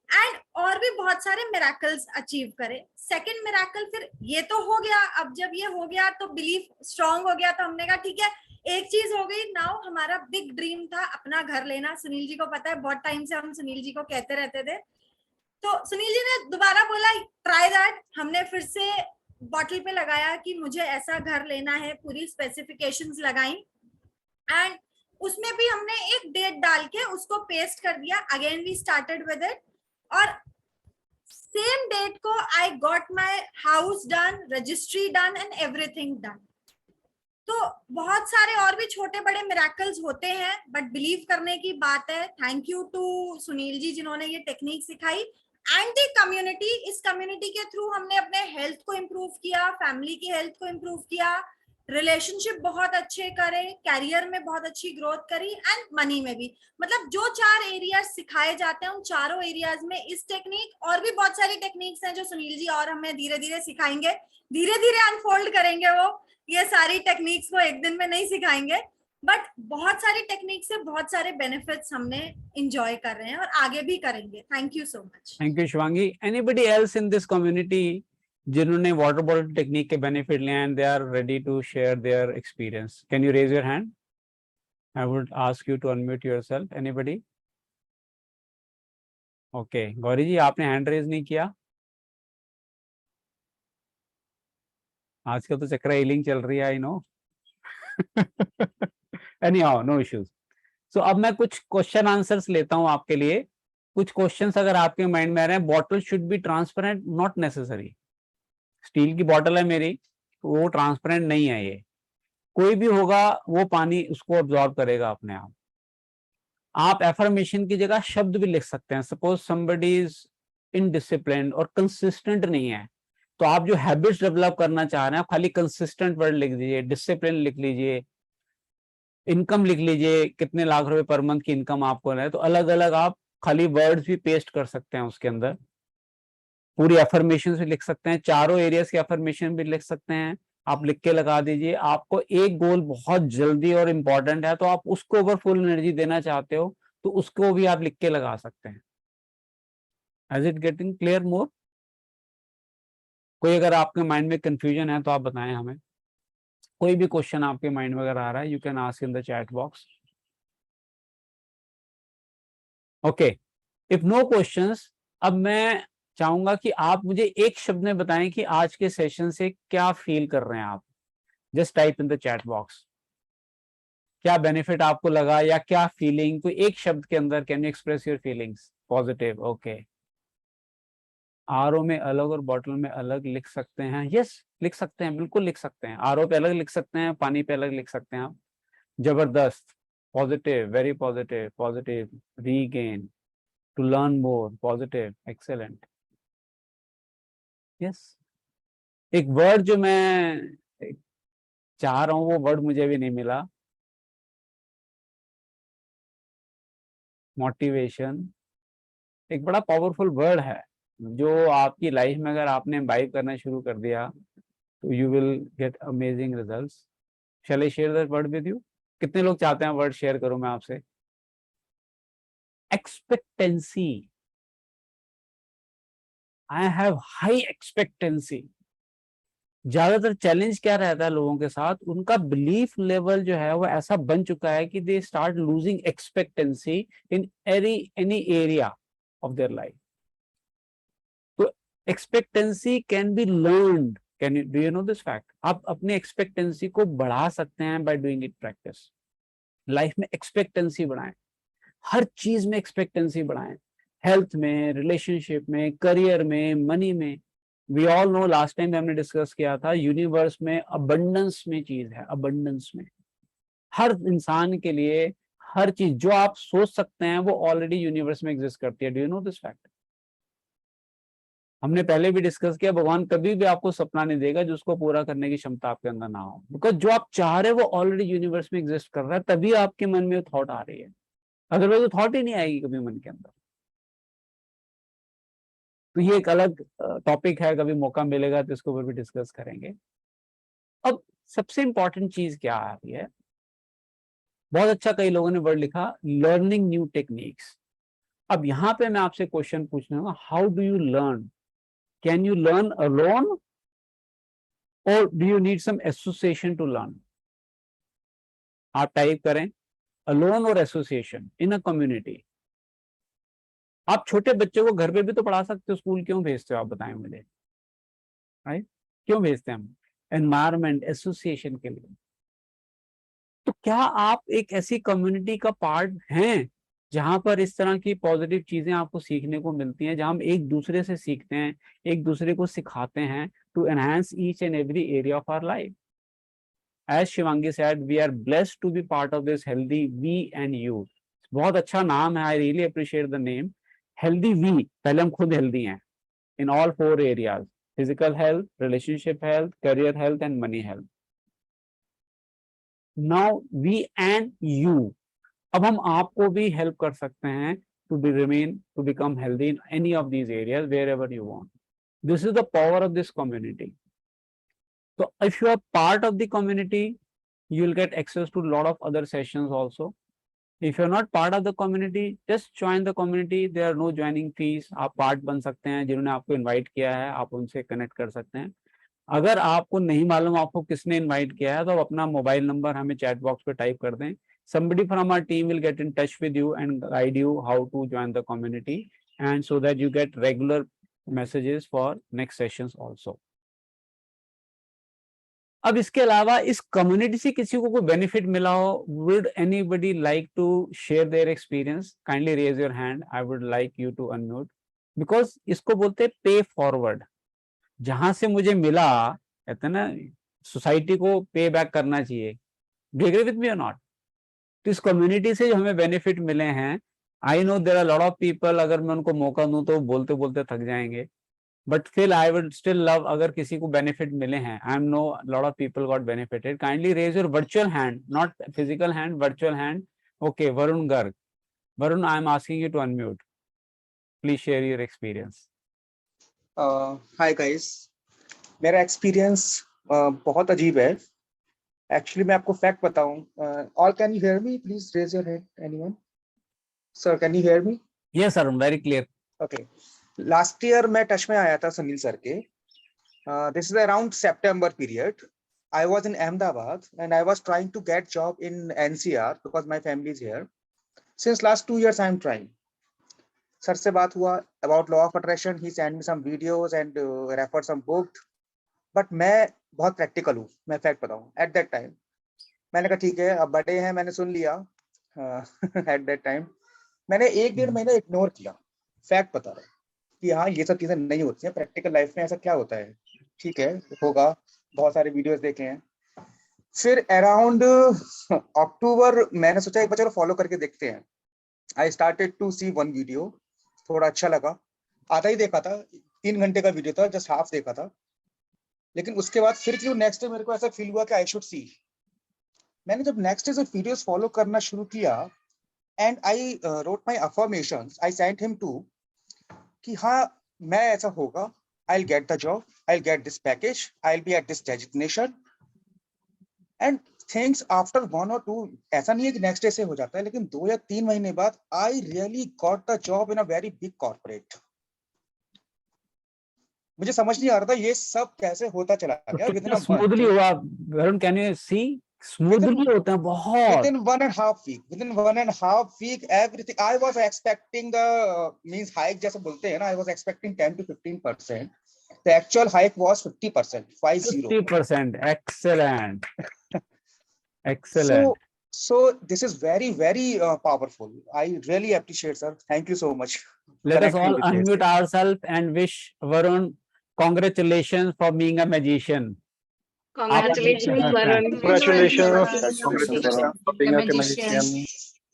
[SPEAKER 2] एंड और भी बहुत सारे मिराकल्स अचीव करे। सेकंड मिराकल, फिर ये तो हो गया, अब जब ये हो गया तो बिलीफ स्ट्रांग हो गया, तो हमने कहा ठीक है एक चीज हो गई। नाउ हमारा बिग ड्रीम था अपना घर लेना। सुनील जी को पता है बहुत टाइम से हम सुनील जी को कहते रहते थे, तो सुनील जी ने दोबारा बोला ट्राई दैट। हमने फिर से बॉटल पे लगाया कि मुझे ऐसा घर लेना है, पूरी स्पेसिफिकेशंस लगाई एंड उसमें भी हमने एक डेट डाल के उसको पेस्ट कर दिया। Again we started with it और सेम डेट को I got my house done, registry done and everything done. तो बहुत सारे और भी छोटे बड़े मिराकल्स होते हैं, बट बिलीव करने की बात है। Thank you to Sunil ji जिन्होंने ये टेक्निक सिखाई एंड दी कम्युनिटी। इस कम्युनिटी के थ्रू हमने अपने हेल्थ को इम्प्रूव किया, फैमिली की हेल्थ को इम्प्रूव किया, रिलेशनशिप बहुत अच्छे करे, कैरियर में बहुत अच्छी ग्रोथ करी एंड मनी में भी। मतलब जो 4 एरियाज सिखाए जाते हैं उन चारों एरियाज में इस टेक्निक और भी बहुत सारी टेक्निक्स हैं जो सुनील जी और हमें धीरे धीरे सिखाएंगे, धीरे धीरे अनफोल्ड करेंगे। वो ये सारी टेक्निक्स को एक दिन में नहीं सिखाएंगे, बट बहुत सारी टेक्निक से बहुत सारे बेनिफिट्स हमने एंजॉय कर रहे हैं और आगे भी करेंगे। Thank you so much.
[SPEAKER 1] Thank you Shivangi. Anybody else in this community जिन्होंने वाटर बॉटल टेक्निक के बेनिफिट लिए and they are ready to share their experience? Can you raise your hand? I would ask you to unmute yourself. Anybody? Okay, Gauri ji आपने hand raise नहीं किया। आजकल तो चक्र healing चल रही है, I know. Anyhow, no issues. So अब मैं कुछ क्वेश्चन आंसर्स लेता हूं आपके लिए। कुछ क्वेश्चंस अगर आपके माइंड में आ रहे हैं, bottle should be transparent, not necessary. Steel की बॉटल है मेरी, वो ट्रांसपेरेंट नहीं है। ये कोई भी होगा वो पानी उसको अब्जॉर्ब करेगा अपने आप। आप एफर्मेशन की जगह शब्द भी लिख सकते हैं। सपोज समबडी इज इनडिसिप्लिन्ड और कंसिस्टेंट नहीं है, तो आप जो हैबिट्स डेवलप करना चाह रहे हैं, आप खाली कंसिस्टेंट वर्ड लिख दीजिए, डिसिप्लिन लिख लीजिए, इनकम लिख लीजिए, कितने लाख रुपए पर मंथ की इनकम आपको है, तो अलग अलग आप खाली वर्ड्स भी पेस्ट कर सकते हैं उसके अंदर। पूरी एफर्मेशन भी लिख सकते हैं, चारों एरियाज की एफर्मेशन भी लिख सकते हैं। आप लिख के लगा दीजिए। आपको एक गोल बहुत जल्दी और इंपॉर्टेंट है, तो आप उसको अगर फुल एनर्जी देना चाहते हो तो उसको भी आप लिख के लगा सकते हैं। इज इट गेटिंग क्लियर मोर? कोई अगर आपके माइंड में कंफ्यूजन है तो आप बताएं हमें। कोई भी क्वेश्चन आपके माइंड में अगर आ रहा है, you can ask in the chat box. Okay, if no questions, अब मैं चाहूंगा कि आप मुझे एक शब्द में बताएं कि आज के सेशन से क्या फील कर रहे हैं आप। Just type in the chat box. क्या बेनिफिट आपको लगा या क्या फीलिंग, कोई एक शब्द के अंदर can you express your feelings? Positive, okay. RO में अलग और बॉटल में अलग लिख सकते हैं? यस, लिख सकते हैं, बिल्कुल लिख सकते हैं। आरओ पे अलग लिख सकते हैं, पानी पे अलग लिख सकते हैं आप। जबरदस्त, positive, very positive, positive, regain, to learn more, positive, excellent. Yes, एक वर्ड जो मैं चाह रहा हूँ वो वर्ड मुझे भी नहीं मिला, मोटिवेशन। एक बड़ा पावरफुल वर्ड है जो आपकी लाइफ में अगर आपने इम्बाइब करना शुरू कर दिया तो you will get amazing results. Shall I share that word with you? कितने लोग चाहते हैं वर्ड शेयर करूं मैं आपसे? Expectancy. I have high expectancy. ज्यादातर चैलेंज क्या रहता है लोगों के साथ, उनका बिलीफ लेवल जो है वो ऐसा बन चुका है कि they start losing expectancy in any area of their life. तो expectancy can be learned. Can you do you know this fact? आप अपनी एक्सपेक्टेंसी को बढ़ा सकते हैं by doing it practice. Life में एक्सपेक्टेंसी बढ़ाएं, हर चीज में एक्सपेक्टेंसी बढ़ाएं, हेल्थ में, रिलेशनशिप में, करियर में, मनी में। We all know, last time हमने डिस्कस किया था, यूनिवर्स में अबंडेंस में चीज है, अबंडेंस में हर इंसान के लिए हर चीज जो आप सोच सकते हैं वो ऑलरेडी यूनिवर्स में एग्जिस्ट करती है। Do you know this fact? हमने पहले भी डिस्कस किया, भगवान कभी भी आपको सपना नहीं देगा जिसको पूरा करने की क्षमता आपके अंदर ना हो, बिकॉज जो आप चाह रहे हो वो ऑलरेडी यूनिवर्स में एग्जिस्ट कर रहा है, तभी आपके मन में थॉट आ रही है, अदरवाइज वो थॉट ही नहीं आएगी कभी मन के अंदर। तो ये एक अलग टॉपिक है, कभी मौका मिलेगा तो इसके ऊपर भी डिस्कस करेंगे। अब सबसे इंपॉर्टेंट चीज क्या आ रही है, बहुत अच्छा कई लोगों ने वर्ड लिखा, लर्निंग न्यू टेक्निक्स। अब यहाँ पे मैं आपसे क्वेश्चन पूछना, how do you learn? Can you learn alone और do you need some association to learn? आप टाइप करें अलोन और एसोसिएशन इन अ कम्युनिटी। आप छोटे बच्चों को घर पे भी तो पढ़ा सकते हो, स्कूल क्यों भेजते हो आप बताएं मुझे, राइट? क्यों भेजते हैं हम? एनवायरमेंट, एसोसिएशन के लिए। तो क्या आप एक ऐसी कम्युनिटी का पार्ट हैं जहां पर इस तरह की पॉजिटिव चीजें आपको सीखने को मिलती हैं, जहां हम एक दूसरे से सीखते हैं, एक दूसरे को सिखाते हैं to enhance each and every area of our life? As Shivangi said, we are blessed to be part of this healthy we and you. बहुत अच्छा नाम है, I really appreciate the name. Healthy we, पहले हम खुद healthy हैं in all 4 areas: physical health, relationship health, career health and money health. Now we and you. अब हम आपको भी help कर सकते हैं to become healthy in any of these areas wherever you want. This is the power of this community. So if you are part of the community, you will get access to a lot of other sessions also. If you're not part of the community, just join the community. There are no joining fees. आप part बन सकते हैं, जिन्होंने आपको invite किया है आप उनसे connect कर सकते हैं। अगर आपको नहीं मालूम आपको किसने invite किया है तो आप अपना मोबाइल नंबर हमें chat box पे type कर दें। Somebody from our team will get in touch with you and guide you how to join the community, and so that you get regular messages for next sessions also. अब इसके अलावा इस community से किसी को कोई बेनिफिट मिला हो, would anybody like to share their experience? Kindly raise your hand, I would like you to unmute, because इसको बोलते हैं पे फॉरवर्ड। जहां से मुझे मिला, कहते हैं ना, सोसाइटी को पे बैक करना चाहिए। डू एग्री विद मी और नॉट? तो इस कम्युनिटी से जो हमें बेनिफिट मिले हैं, I know there are lot of people, अगर मैं उनको मौका दूं तो बोलते बोलते थक जाएंगे, but still I would still love अगर किसी को benefit मिले हैं, I know a lot of people got benefited. Kindly raise your virtual hand, not physical hand, virtual hand. Okay, Varun Garg. Varun, I am asking you to unmute. Please share your experience.
[SPEAKER 3] Hi guys, मेरा experience बहुत अजीब है। Actually मैं आपको fact बताऊं, all can you hear me? Please raise your hand, anyone? Sir can you hear me?
[SPEAKER 1] Yes, Arun, very clear.
[SPEAKER 3] Okay, last year मैं touch में आया था सुनील सर के। This is around September period. I was in Ahmedabad and I was trying to get job in NCR because my family is here. Since last 2 years I am trying. Sir से बात हुआ about law of attraction. He sent me some videos and referred some book. But मैं बहुत practical हूँ, मैं fact बताऊँ। At that time मैंने कहा ठीक है, अब बड़े हैं, मैंने सुन लिया। एट दैट टाइम मैंने 1-1.5 महीना इग्नोर किया। फैक्ट बता रहा हूँ कि हाँ ये सब चीजें नहीं होती हैं प्रैक्टिकल लाइफ में, ऐसा क्या होता है, ठीक है होगा, बहुत सारे वीडियोस देखे हैं। फिर अराउंड अक्टूबर मैंने सोचा एक बार चलो फॉलो करके देखते हैं। I started to see one video, थोड़ा अच्छा लगा, आधा ही देखा था, 3 घंटे का वीडियो था, जस्ट हाफ देखा था। लेकिन उसके बाद फिर क्यों नेक्स्ट डे मेरे को ऐसा फील हुआ कि आई शुड सी। मैंने जब नेक्स्ट डे से वीडियोस फॉलो करना शुरू किया and I wrote my affirmations, I sent him to कि हाँ मैं ऐसा होगा, I will get the job, I will get this package, I will be at this designation and things after 1 or 2, ऐसा नहीं है कि नेक्स्ट डे से हो जाता है, लेकिन 2 या 3 महीने बाद I really got the job in a very big corporate. मुझे समझ नहीं आ रहा था ये सब कैसे होता चला
[SPEAKER 1] तो
[SPEAKER 3] गया विद इन
[SPEAKER 1] कितना
[SPEAKER 3] अ
[SPEAKER 1] स्मूथली
[SPEAKER 3] मंथ,
[SPEAKER 1] हुआ Varun, can you see? Smoothly होता है बहुत।
[SPEAKER 3] within 1.5 week, within 1.5 week everything I was expecting the means hike जैसे बोलते हैं ना, I was expecting 10 to 15%, the actual hike was 50%, 50.
[SPEAKER 1] 50%, excellent,
[SPEAKER 3] so
[SPEAKER 1] excellent.
[SPEAKER 3] so this is very very powerful. I really appreciate, sir, thank you so much.
[SPEAKER 1] Let us
[SPEAKER 3] Connect me
[SPEAKER 1] all
[SPEAKER 3] with this.
[SPEAKER 1] unmute ourselves and wish Varun congratulations for being a magician.
[SPEAKER 4] Congratulations,
[SPEAKER 1] आप-
[SPEAKER 4] Varun.
[SPEAKER 5] Congratulations.
[SPEAKER 6] Congratulations for being a magician.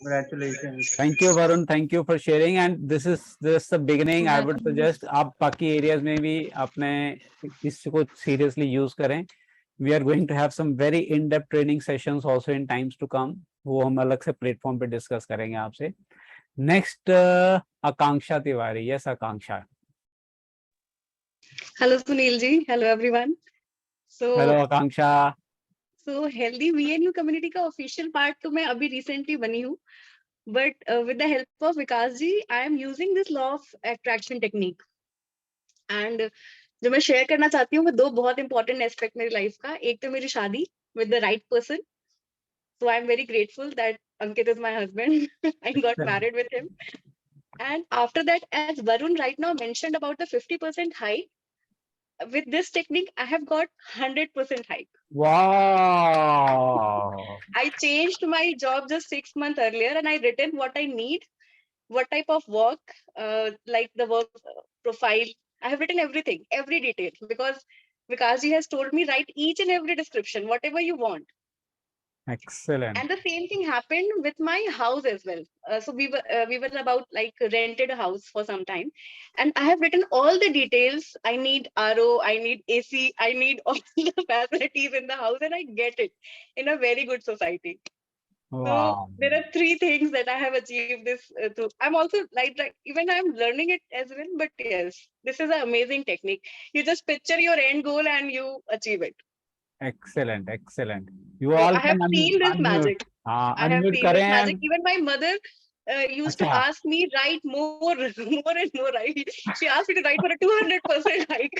[SPEAKER 5] Congratulations.
[SPEAKER 1] Thank you, Varun. Thank you for sharing. And this is just the beginning. I would suggest आप बाकी areas में भी अपने इसको seriously use करें. We are going to have some very in-depth training sessions also in times to come. वो हम अलग से platform पे discuss करेंगे आपसे. Next, Akanksha Tiwari. Yes, Akanksha.
[SPEAKER 4] Hello, Sunil ji. Hello, everyone.
[SPEAKER 1] Hello, Akanksha.
[SPEAKER 4] So healthy VNU community का official part तो मैं अभी recently बनी हूँ, but with the help of Vikas ji, I am using this law of attraction technique. And जो मैं share करना चाहती हूँ वो 2 बहुत important aspect मेरी life का, एक तो मेरी शादी with the right person. So I am very grateful that Ankit is my husband. I got married with him. And after that, as Varun right now mentioned about the 50% hike, with this technique, I have got 100% hike.
[SPEAKER 1] Wow.
[SPEAKER 4] I changed my job just 6 months earlier and I written what I need, what type of work, like the work profile. I have written everything, every detail, because Vikasji has told me write each and every description, whatever you want.
[SPEAKER 1] Excellent.
[SPEAKER 4] And the same thing happened with my house as well. So we were about like rented a house for some time, and I have written all the details. I need RO, I need AC, I need all the facilities in the house, and I get it in a very good society.
[SPEAKER 1] Wow.
[SPEAKER 4] So there are 3 things that I have achieved this through. I'm also like even I'm learning it as well. But yes, this is an amazing technique. You just picture your end goal and you achieve it.
[SPEAKER 1] Excellent, excellent. You
[SPEAKER 4] So
[SPEAKER 1] all
[SPEAKER 4] I have
[SPEAKER 1] can
[SPEAKER 4] seen this
[SPEAKER 1] unmute.
[SPEAKER 4] magic.
[SPEAKER 1] हाँ,
[SPEAKER 4] I have
[SPEAKER 1] unmute
[SPEAKER 4] seen this magic.
[SPEAKER 1] करें.
[SPEAKER 4] Even my mother used to
[SPEAKER 1] अच्छा.
[SPEAKER 4] ask me write more, more and more. She asked me to write for a 200% hike.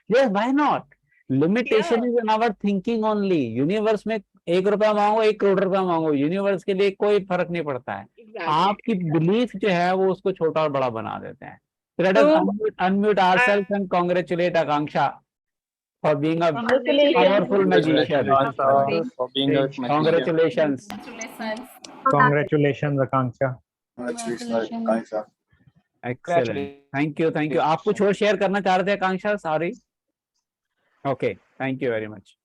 [SPEAKER 1] Yes, why not? Limitation
[SPEAKER 4] Yeah.
[SPEAKER 1] is in our thinking only. Universe में 1 रुपया मांगो, 1 करोड़ रुपया मांगो, universe के लिए कोई फर्क नहीं पड़ता है.
[SPEAKER 4] Exactly.
[SPEAKER 1] आपकी बिलीफ जो है वो उसको छोटा और बड़ा बना देते हैं. So let us
[SPEAKER 4] So
[SPEAKER 1] unmute ourselves and congratulate Akanksha for being a
[SPEAKER 4] congratulations.
[SPEAKER 1] powerful magician.
[SPEAKER 5] Congratulations
[SPEAKER 6] For being a magician.
[SPEAKER 1] Congratulations.
[SPEAKER 5] Congratulations, Akanksha.
[SPEAKER 6] Congratulations, Kanisha.
[SPEAKER 1] Excellent. Thank you. Thank you. आप कुछ और शेयर करना चाह रहे थे आकांक्षा? Sorry. Okay. Thank you very much.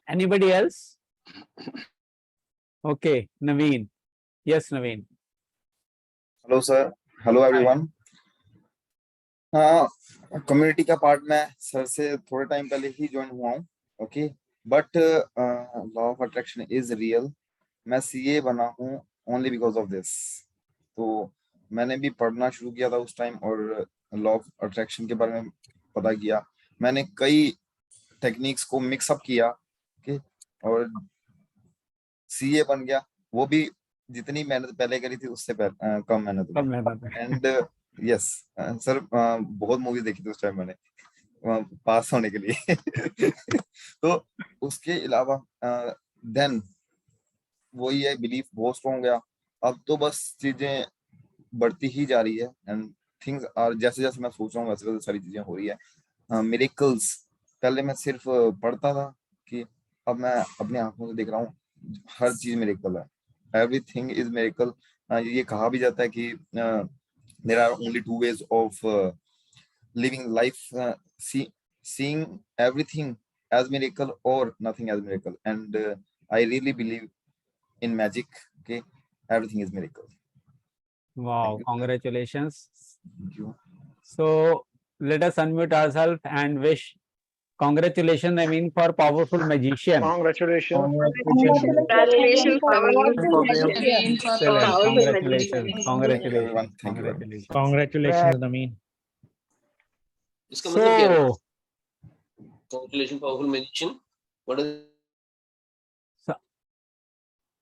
[SPEAKER 1] Anybody else? Okay. Naveen. Yes, Naveen.
[SPEAKER 6] Hello, sir. Hello, everyone. हाँ, community का part मैं सर से थोड़े टाइम पहले ही ज्वाइन हुआ हूँ. Okay, but law of attraction is real. मैं सीए बना हूँ ओनली बिकॉज ऑफ दिस. तो मैंने भी पढ़ना शुरू किया था उस टाइम और लॉ ऑफ अट्रैक्शन के बारे में पता किया. मैंने कई टेक्निक्स को मिक्स अप किया. ओके, और सीए बन गया. वो भी जितनी मेहनत पहले करी थी उससे कम मेहनत
[SPEAKER 1] कम
[SPEAKER 6] में.
[SPEAKER 1] मेहनत है.
[SPEAKER 6] एंड यस सर, बहुत मूवीज देखी थी उस टाइम मैंने पास होने के लिए. तो उसके अलावा देन वही है, बिलीफ बहुत स्ट्रॉन्ग गया. अब तो बस चीजें बढ़ती ही जा रही है एंड थिंग्स आर जैसे जैसे मैं सोच रहा हूँ वैसे वैसे सारी चीजें हो रही है. मिरेकल्स पहले मैं सिर्फ पढ़ता था कि अब मैं अपनी आंखों से देख रहा हूँ. हर चीज मिरेकल है. Everything is miracle. ये कहा भी जाता है कि there are only two ways of living life, seeing everything as miracle or nothing as miracle. And I really believe in magic. Okay, everything is miracle.
[SPEAKER 1] Wow,
[SPEAKER 6] you.
[SPEAKER 1] congratulations.
[SPEAKER 6] Thank you.
[SPEAKER 1] So let us unmute ourselves and wish congratulations, I mean, for powerful magician.
[SPEAKER 5] Congratulations.
[SPEAKER 4] Congratulations,
[SPEAKER 5] Powerful
[SPEAKER 1] Excellent.
[SPEAKER 4] powerful
[SPEAKER 1] Congratulations.
[SPEAKER 4] magician.
[SPEAKER 1] Congratulations.
[SPEAKER 6] Everyone, thank you very much.
[SPEAKER 1] Congratulations.
[SPEAKER 5] Congratulations, Naveen.
[SPEAKER 7] इसका मतलब क्या है?
[SPEAKER 1] So
[SPEAKER 7] Congratulations, powerful magician. What is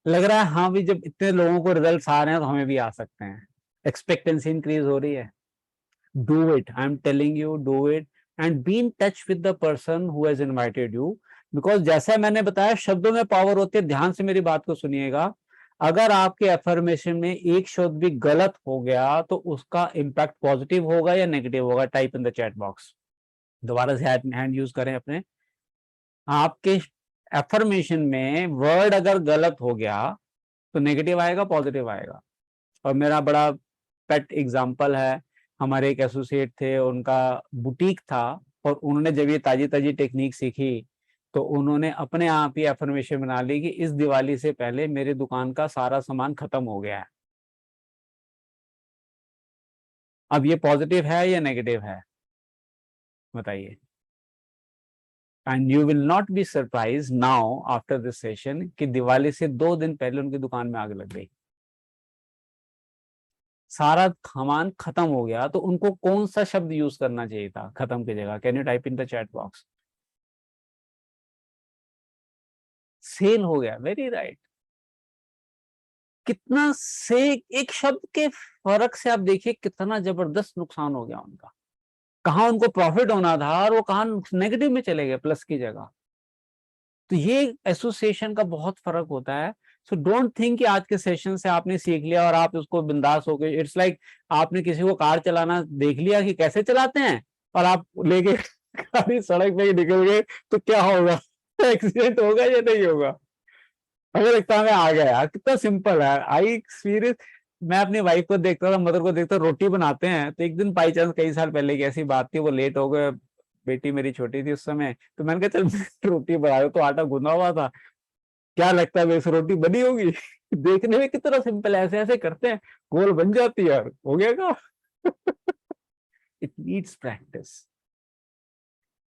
[SPEAKER 1] लग रहा है हाँ भी, जब इतने लोगों को रिजल्ट्स आ रहे हैं तो हमें भी आ सकते हैं. एक्सपेक्टेंसी इंक्रीज हो रही है. Do it, I am telling you, do it and be in touch with the person who has invited you. Because जैसा मैंने बताया, शब्दों में पावर होती है. ध्यान से मेरी बात को सुनिएगा. अगर आपके एफर्मेशन में एक शब्द भी गलत हो गया तो उसका इम्पैक्ट पॉजिटिव होगा या नेगेटिव होगा. Type in the chat box. दोबारा से हैंड यूज करें अपने. आपके एफर्मेशन में वर्ड अगर गलत हो गया तो नेगेटिव आएगा, पॉजिटिव आएगा. और मेरा बड़ा पेट एग्जांपल है, हमारे एक एसोसिएट थे, उनका बुटीक था और उन्होंने जब ये ताजी ताजी टेक्निक सीखी तो उन्होंने अपने आप ही एफर्मेशन बना ली कि इस दिवाली से पहले मेरे दुकान का सारा सामान खत्म हो गया है. अब ये पॉजिटिव है या नेगेटिव है, बताइए. And you will not be surprise now after this session कि दिवाली से 2 दिन पहले उनकी दुकान में आग लग गई. सारा सामान खत्म हो गया. तो उनको कौन सा शब्द यूज करना चाहिए था खत्म की जगह? Can you type in the chat box? Sale हो गया. Very right. कितना से एक शब्द के फर्क से आप देखिए कितना जबरदस्त नुकसान हो गया उनका. कहाँ उनको प्रॉफिट होना था और वो कहाँ नेगेटिव में चले गए प्लस की जगह. तो ये एसोसिएशन का बहुत फर्क होता है. सो डोंट थिंक कि आज के सेशन से आपने सीख लिया और आप उसको बिंदास हो गए. इट्स लाइक आपने किसी को कार चलाना देख लिया कि कैसे चलाते हैं और आप लेके गाड़ी सड़क पे ही निकल गए तो क्या होगा? एक्सीडेंट होगा या नहीं होगा? अगर एग्जाम में आ गया यार, कितना सिंपल है. I experience. मैं अपनी वाइफ को देखता था, मदर को देखता, रोटी बनाते हैं तो एक दिन बाई चांस कई साल पहले की ऐसी बात थी, वो लेट हो गए. बेटी मेरी छोटी थी उस समय, तो मैंने कहा चल रोटी बना दो. तो आटा गूंदा हुआ था. क्या लगता है वैसे रोटी बनी होगी? देखने में कितना सिंपल है, ऐसे ऐसे करते हैं गोल बन जाती है यार. हो गया का? It needs practice.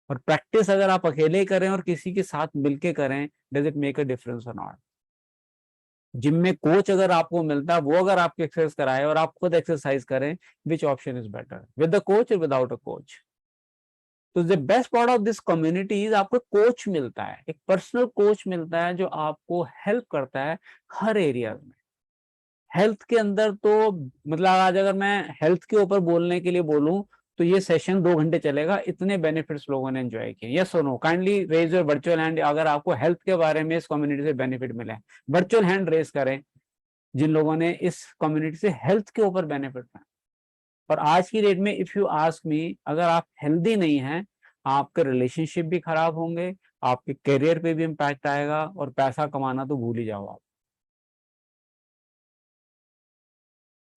[SPEAKER 1] और प्रैक्टिस अगर आप अकेले करें और किसी के साथ मिलके करें, does it make a difference और नॉट? जिम में कोच अगर आपको मिलता है, वो अगर आपको एक्सरसाइज कराए और आप खुद एक्सरसाइज करें, which option is better, with the coach और विदाउट अ कोच? तो the best part of this community is आपको कोच मिलता है, एक पर्सनल कोच मिलता है जो आपको हेल्प करता है हर एरिया में. हेल्थ के अंदर तो मतलब आज अगर मैं हेल्थ के ऊपर बोलने के लिए बोलूं तो ये सेशन 2 घंटे चलेगा. इतने बेनिफिट्स लोगों ने एंजॉय किए. यस और no? Kindly raise your virtual hand अगर आपको हेल्थ के बारे में इस कम्युनिटी से बेनिफिट मिले. वर्चुअल हैंड रेज करें जिन लोगों ने इस कम्युनिटी से हेल्थ के ऊपर बेनिफिट पाए. और आज की डेट में इफ यू आस्क मी, अगर आप हेल्दी नहीं हैं, आपके रिलेशनशिप भी खराब होंगे, आपके करियर पे भी इम्पैक्ट आएगा और पैसा कमाना तो भूल ही जाओ आप.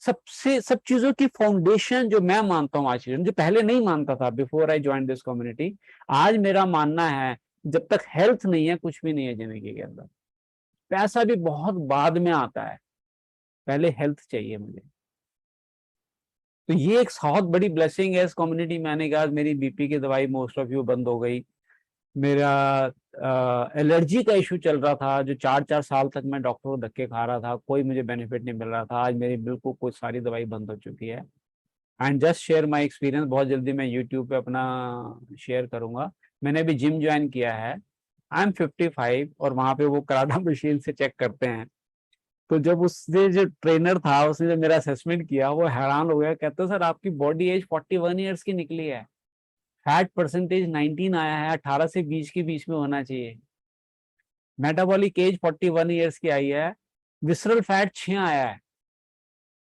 [SPEAKER 1] सब चीजों की फाउंडेशन जो मैं मानता हूँ आज की, जो पहले नहीं मानता था before I join this community, आज मेरा मानना है जब तक हेल्थ नहीं है कुछ भी नहीं है जिंदगी के अंदर. पैसा भी बहुत बाद में आता है, पहले हेल्थ चाहिए मुझे. तो ये एक बहुत बड़ी ब्लेसिंग है इस कम्युनिटी में आने के बाद. मेरी बीपी की दवाई मोस्ट ऑफ यू बंद हो गई. मेरा एलर्जी का इशू चल रहा था जो 4-4 साल तक मैं डॉक्टर को धक्के खा रहा था, कोई मुझे बेनिफिट नहीं मिल रहा था. आज मेरी बिल्कुल कुछ सारी दवाई बंद हो चुकी है. And just share my experience. बहुत जल्दी मैं यूट्यूब पे अपना शेयर करूंगा. मैंने अभी जिम ज्वाइन किया है. आई एम 55 और वहां पे वो कराटा मशीन से चेक करते हैं. तो जब उससे जो ट्रेनर था उसने जब मेरा असेसमेंट किया, वो हैरान हो गया. कहते सर आपकी बॉडी एज 41 ईयर्स की निकली है, फैट परसेंटेज 19 आया है, 18 से 20 के बीच में होना चाहिए. मेटाबॉलिक एज 41 ईयर्स की आई है, विसरल फैट 6 आया है.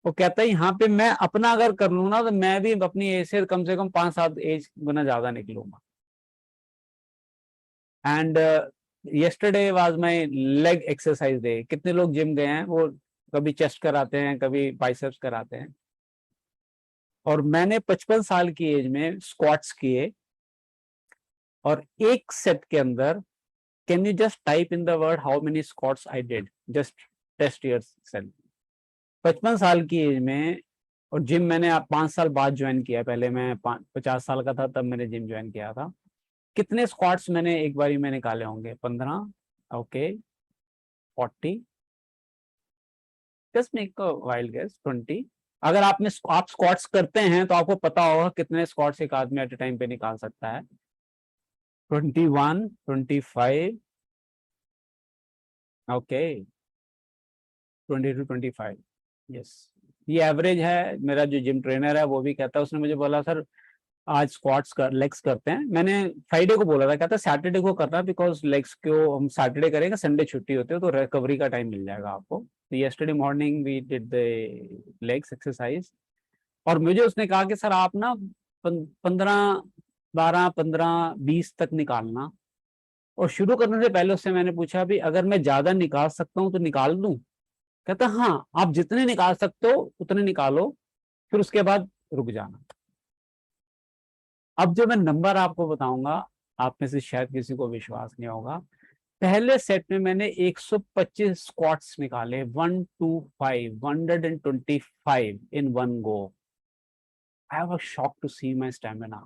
[SPEAKER 1] वो कहता है यहाँ पे मैं अपना अगर कर लूँ ना तो मैं भी अपनी एज से कम 5-7 एज गुना ज्यादा निकलूंगा. And yesterday was my leg exercise day. कितने लोग जिम गए हैं? वो कभी चेस्ट कराते हैं, कभी बाइसेप्स कराते हैं. और मैंने 55 साल की एज में स्क्वाट्स किए, और एक सेट के अंदर, can you just type in the word how many squats I did, just test yourself. 55 साल की एज में, और जिम मैंने 5 साल बाद ज्वाइन किया, पहले मैं 50 साल का था तब मैंने जिम ज्वाइन किया था। कितने स्क्वाट्स मैंने एक बारी में निकाले होंगे? 15, okay, 40, just make a wild guess, 20। अगर आप स्क्वाट्स करते हैं तो आपको पता होगा कितने स्क्वाट्स एक आदमी एट ए टाइम पे निकाल सकता है। 21, 25, ओके, 22, 25, यस, ये एवरेज है। मेरा जो जिम ट्रेनर है वो भी कहता है, उसने मुझे बोला सर आज स्क्वाट्स कर लेग्स करते हैं। मैंने फ्राइडे को बोला था, कहता सैटरडे को करना, बिकॉज लेग्स को हम सैटरडे करेंगे, संडे छुट्टी होती है तो रिकवरी का टाइम मिल जाएगा आपको। तो yesterday morning we did the legs exercise, और मुझे उसने कहा कि सर आप ना 15, 12, 15, 20 तक निकालना। और शुरू करने से पहले उससे मैंने पूछा भी अगर मैं ज्यादा निकाल सकता हूँ तो निकाल दूं? कहता हाँ, आप जितने निकाल सकते हो उतने निकालो, फिर उसके बाद रुक जाना। अब जो मैं नंबर आपको बताऊंगा, आप में से शायद किसी को विश्वास नहीं होगा। पहले सेट में मैंने 125 स्क्वाट्स निकाले, 125, 125 in one go. I was shocked to see my stamina.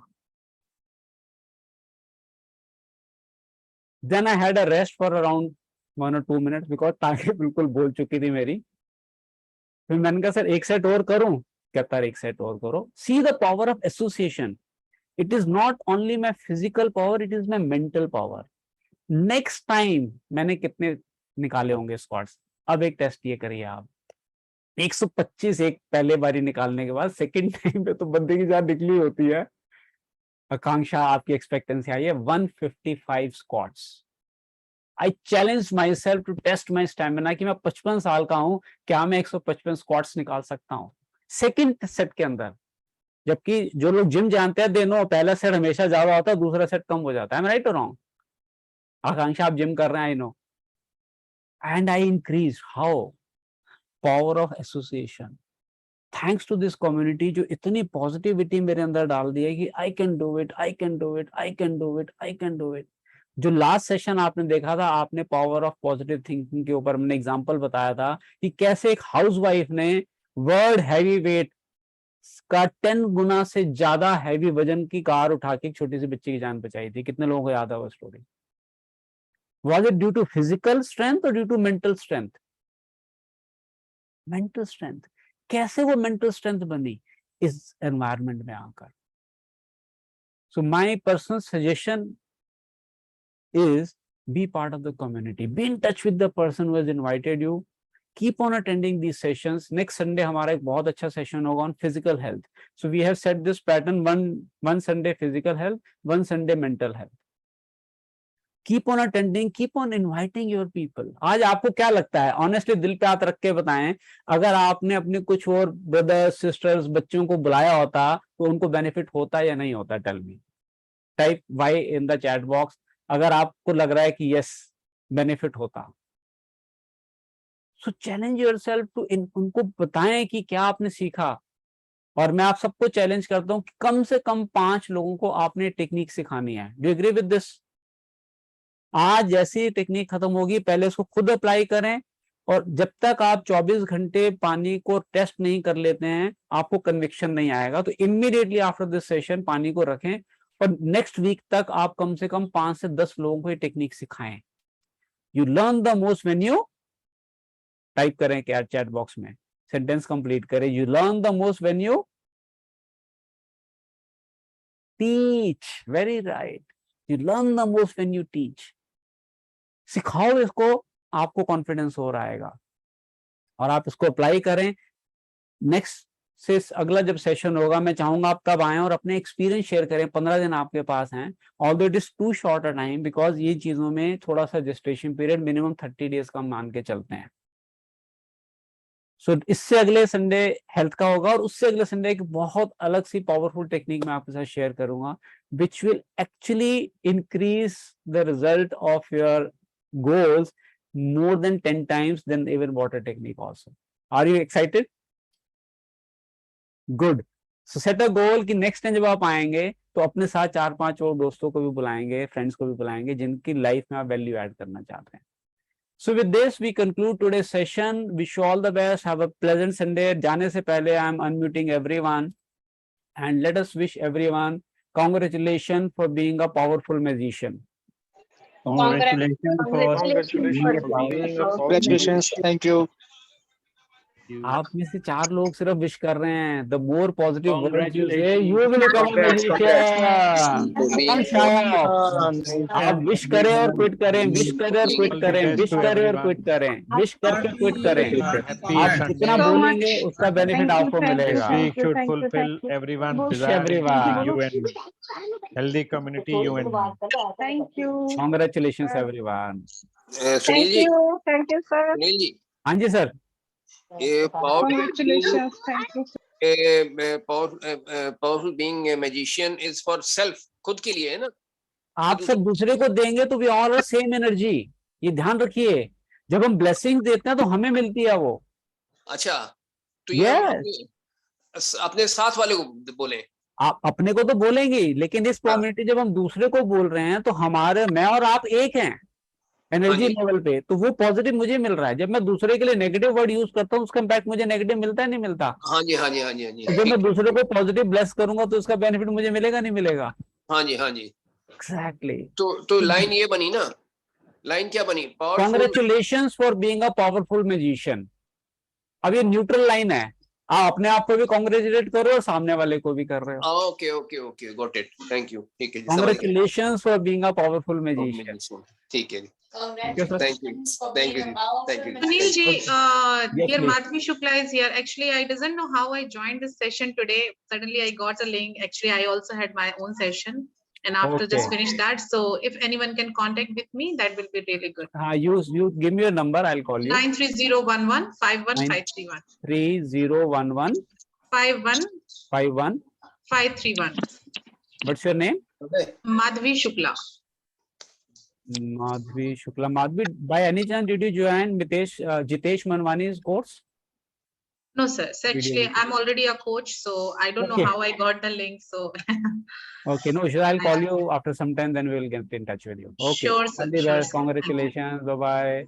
[SPEAKER 1] Then I had a rest for around 1 or 2 minutes, because टांगे बिल्कुल बोल चुकी थी मेरी। फिर मैंने कहा सर एक सेट और करूं? कहता है एक सेट और करो। See the power of association. It is not only my physical power, it is my mental power. Next time मैंने कितने निकाले होंगे स्क्वाट्स? अब एक टेस्ट ये करिए आप, 125 एक पहले बारी निकालने के बाद सेकंड टाइम पे तो बंदे की जान निकली होती है। आकांक्षा आपकी एक्सपेक्टेंसी आई है 155 squats. I challenge myself to test my stamina कि मैं 55 साल का हूं, क्या मैं 155 स्क्वाट्स निकाल सकता हूं सेकंड सेट के अंदर। जबकि जो लोग जिम जानते हैं, देनो पहला सेट हमेशा ज्यादा होता है, दूसरा सेट कम हो जाता है। राइट और रॉन्ग? आकांक्षा आप जिम कर रहे हैं, I know, and I increase. How? Power of association. Thanks to this community, जो इतनी पॉजिटिविटी मेरे अंदर डाल दी है कि I can do it, I can do it, I can do it, I can do it. जो लास्ट सेशन आपने देखा था, आपने पावर ऑफ पॉजिटिव थिंकिंग के ऊपर मैंने एग्जांपल बताया था कि कैसे एक हाउसवाइफ ने वर्ल्ड हैवी वेट का 10 गुना से ज्यादा हैवी वजन की कार उठा के एक छोटी सी बच्ची की जान बचाई थी। कितने लोगों को याद है वो story? Was it due to physical strength or due to mental strength? Mental strength. कैसे वो mental strength बनी? इस environment में आकर। So my personal suggestion is be part of the community. Be in touch with the person who has invited you. Keep on attending these sessions. Next Sunday हमारा एक बहुत अच्छा session होगा on physical health. So we have set this pattern: one Sunday physical health, one Sunday mental health. Keep on attending, keep on inviting your people. आज आपको क्या लगता है? ऑनेस्टली दिल पे हाथ रख के बताएं, अगर आपने अपने कुछ और ब्रदर्स सिस्टर्स बच्चों को बुलाया होता तो उनको बेनिफिट होता या नहीं होता? Tell me, type Y in the chat box अगर आपको लग रहा है कि यस बेनिफिट होता। सो चैलेंज योरसेल्फ टू, उनको बताएं कि क्या आपने सीखा। और मैं आप सबको चैलेंज करता हूं कि कम से कम 5 लोगों को आपने टेक्निक सिखानी है। Do you agree with this? आज जैसी टेक्निक खत्म होगी, पहले इसको खुद अप्लाई करें, और जब तक आप 24 घंटे पानी को टेस्ट नहीं कर लेते हैं, आपको कन्विक्शन नहीं आएगा। तो इमीडिएटली आफ्टर दिस सेशन पानी को रखें, और नेक्स्ट वीक तक आप कम से कम 5 से 10 लोगों को ये टेक्निक सिखाएं। You learn the most when you, type करें क्या चैट बॉक्स में, सेंटेंस कंप्लीट करें। You learn the most when you teach. Very right, you learn the most when you teach. सिखाओ इसको, आपको कॉन्फिडेंस हो रहा है और आप इसको अप्लाई करें। नेक्स्ट से अगला जब सेशन होगा, मैं चाहूंगा आप तब आएं और अपने एक्सपीरियंस शेयर करें। 15 दिन आपके पास हैं, although it is too short a time, because ये चीजों में थोड़ा सा जेस्टेशन पीरियड मिनिमम 30 डेज का मान के चलते हैं। सो इससे अगले संडे हेल्थ का होगा, और उससे अगले संडे एक बहुत अलग सी पावरफुल टेक्निक मैं आपके साथ शेयर करूंगा, which will actually increase the result of your goals more than 10 times than even water technique also. Are you excited? Good. So set a goal कि नेक्स्ट टाइम जब आप आएंगे तो अपने साथ 4-5 और दोस्तों को भी बुलाएंगे, फ्रेंड्स को भी बुलाएंगे जिनकी लाइफ में आप वैल्यू ऐड करना चाहते हैं। So with this we conclude today's session. Wish you all the best. Have a pleasant Sunday. जाने से पहले I am unmuting everyone and let us wish everyone congratulations for being a powerful magician.
[SPEAKER 5] Congratulations for being a
[SPEAKER 3] Congratulations. Thank you.
[SPEAKER 1] आप में से 4 लोग सिर्फ wish कर रहे हैं। The more positive words you say, you will become a magician. Don't shy off. आप wish करें और क्विट करें, विश करें और क्विट करें, विश करें और क्विट करें, विश करके क्विट करें। आप जितना बोलेंगे उसका बेनिफिट आपको मिलेगा।
[SPEAKER 5] We should fulfill everyone's
[SPEAKER 1] Wish
[SPEAKER 5] desire,
[SPEAKER 1] everyone.
[SPEAKER 5] you and me. Healthy community, you and me.
[SPEAKER 4] Thank you.
[SPEAKER 1] Congratulations everyone.
[SPEAKER 7] Sunil ji,
[SPEAKER 4] Thank you, sir.
[SPEAKER 7] Sunil ji,
[SPEAKER 1] हाँ जी सर।
[SPEAKER 7] ये
[SPEAKER 4] Congratulations. Thank you.
[SPEAKER 7] Powerful being a magician is for self, खुद के लिए है ना।
[SPEAKER 1] आप सब दूसरे को देंगे तो we all are same energy. ये ध्यान रखिए, जब हम ब्लेसिंग देते हैं तो हमें मिलती है वो।
[SPEAKER 7] अच्छा, तो ये हम
[SPEAKER 1] Yes.
[SPEAKER 7] अपने साथ वाले को बोले।
[SPEAKER 1] आप अपने को तो बोलेंगे ही, लेकिन इस कम्युनिटी जब हम दूसरे को बोल रहे हैं तो हमारे, मैं और आप एक हैं एनर्जी
[SPEAKER 7] जी।
[SPEAKER 1] लेवल पे, तो वो पॉजिटिव मुझे मिल रहा है। जब मैं दूसरे के लिए नेगेटिव वर्ड यूज करता हूँ उसका इम्पैक्ट मुझे नेगेटिव मिलता है नहीं मिलता?
[SPEAKER 7] हाँ जी, हाँ जी, हाँ जी, हाँ जी।
[SPEAKER 1] तो जब मैं दूसरे को पॉजिटिव ब्लेस करूंगा तो उसका बेनिफिट मुझे मिलेगा नहीं मिलेगा?
[SPEAKER 7] हाँ जी, हाँ जी।
[SPEAKER 1] एग्जैक्टली।
[SPEAKER 7] तो लाइन ये बनी ना, लाइन क्या बनी? Powerful.
[SPEAKER 1] Congratulations for being a powerful magician. अब ये न्यूट्रल लाइन है, आप अपने आप को भी कॉन्ग्रेचुलेट करो और सामने वाले को भी कर रहे हो।
[SPEAKER 7] Okay okay okay, got it, thank you. ठीक है जी, समझ गया।
[SPEAKER 1] Congratulations for being a powerful magician.
[SPEAKER 7] ठीक है जी,
[SPEAKER 8] Congratulations
[SPEAKER 7] you.
[SPEAKER 8] for
[SPEAKER 7] Thank
[SPEAKER 8] being
[SPEAKER 7] you.
[SPEAKER 8] a powerful
[SPEAKER 7] Thank you.
[SPEAKER 8] magician.
[SPEAKER 9] Sunil ji,
[SPEAKER 1] Yes,
[SPEAKER 9] dear
[SPEAKER 1] please.
[SPEAKER 9] Madhvi Shukla is here. Actually, I doesn't know how I joined this session today. Suddenly, I got a link. Actually, I also had my own session, and after just
[SPEAKER 1] Okay.
[SPEAKER 9] finished that, so if anyone can contact with me, that will be really good.
[SPEAKER 1] You give me your number, I'll call you.
[SPEAKER 9] 93011 51531
[SPEAKER 1] 3011
[SPEAKER 9] 51
[SPEAKER 1] 51.
[SPEAKER 9] 531.
[SPEAKER 1] What's your name?
[SPEAKER 9] Madhvi Shukla.
[SPEAKER 1] Madhvi Shukla. Madhvi, by any chance did you join Jitesh Manwani's course?
[SPEAKER 9] No, sir. So actually, I'm already a coach, so I don't know
[SPEAKER 1] Okay.
[SPEAKER 9] how I got the link. So
[SPEAKER 1] Okay, no issue. I'll call you after some time, then we will get in touch with you. Okay.
[SPEAKER 9] Sure, sir.
[SPEAKER 1] All the
[SPEAKER 9] Sure,
[SPEAKER 1] best.
[SPEAKER 9] sir. Thank you.
[SPEAKER 1] Congratulations. Bye bye.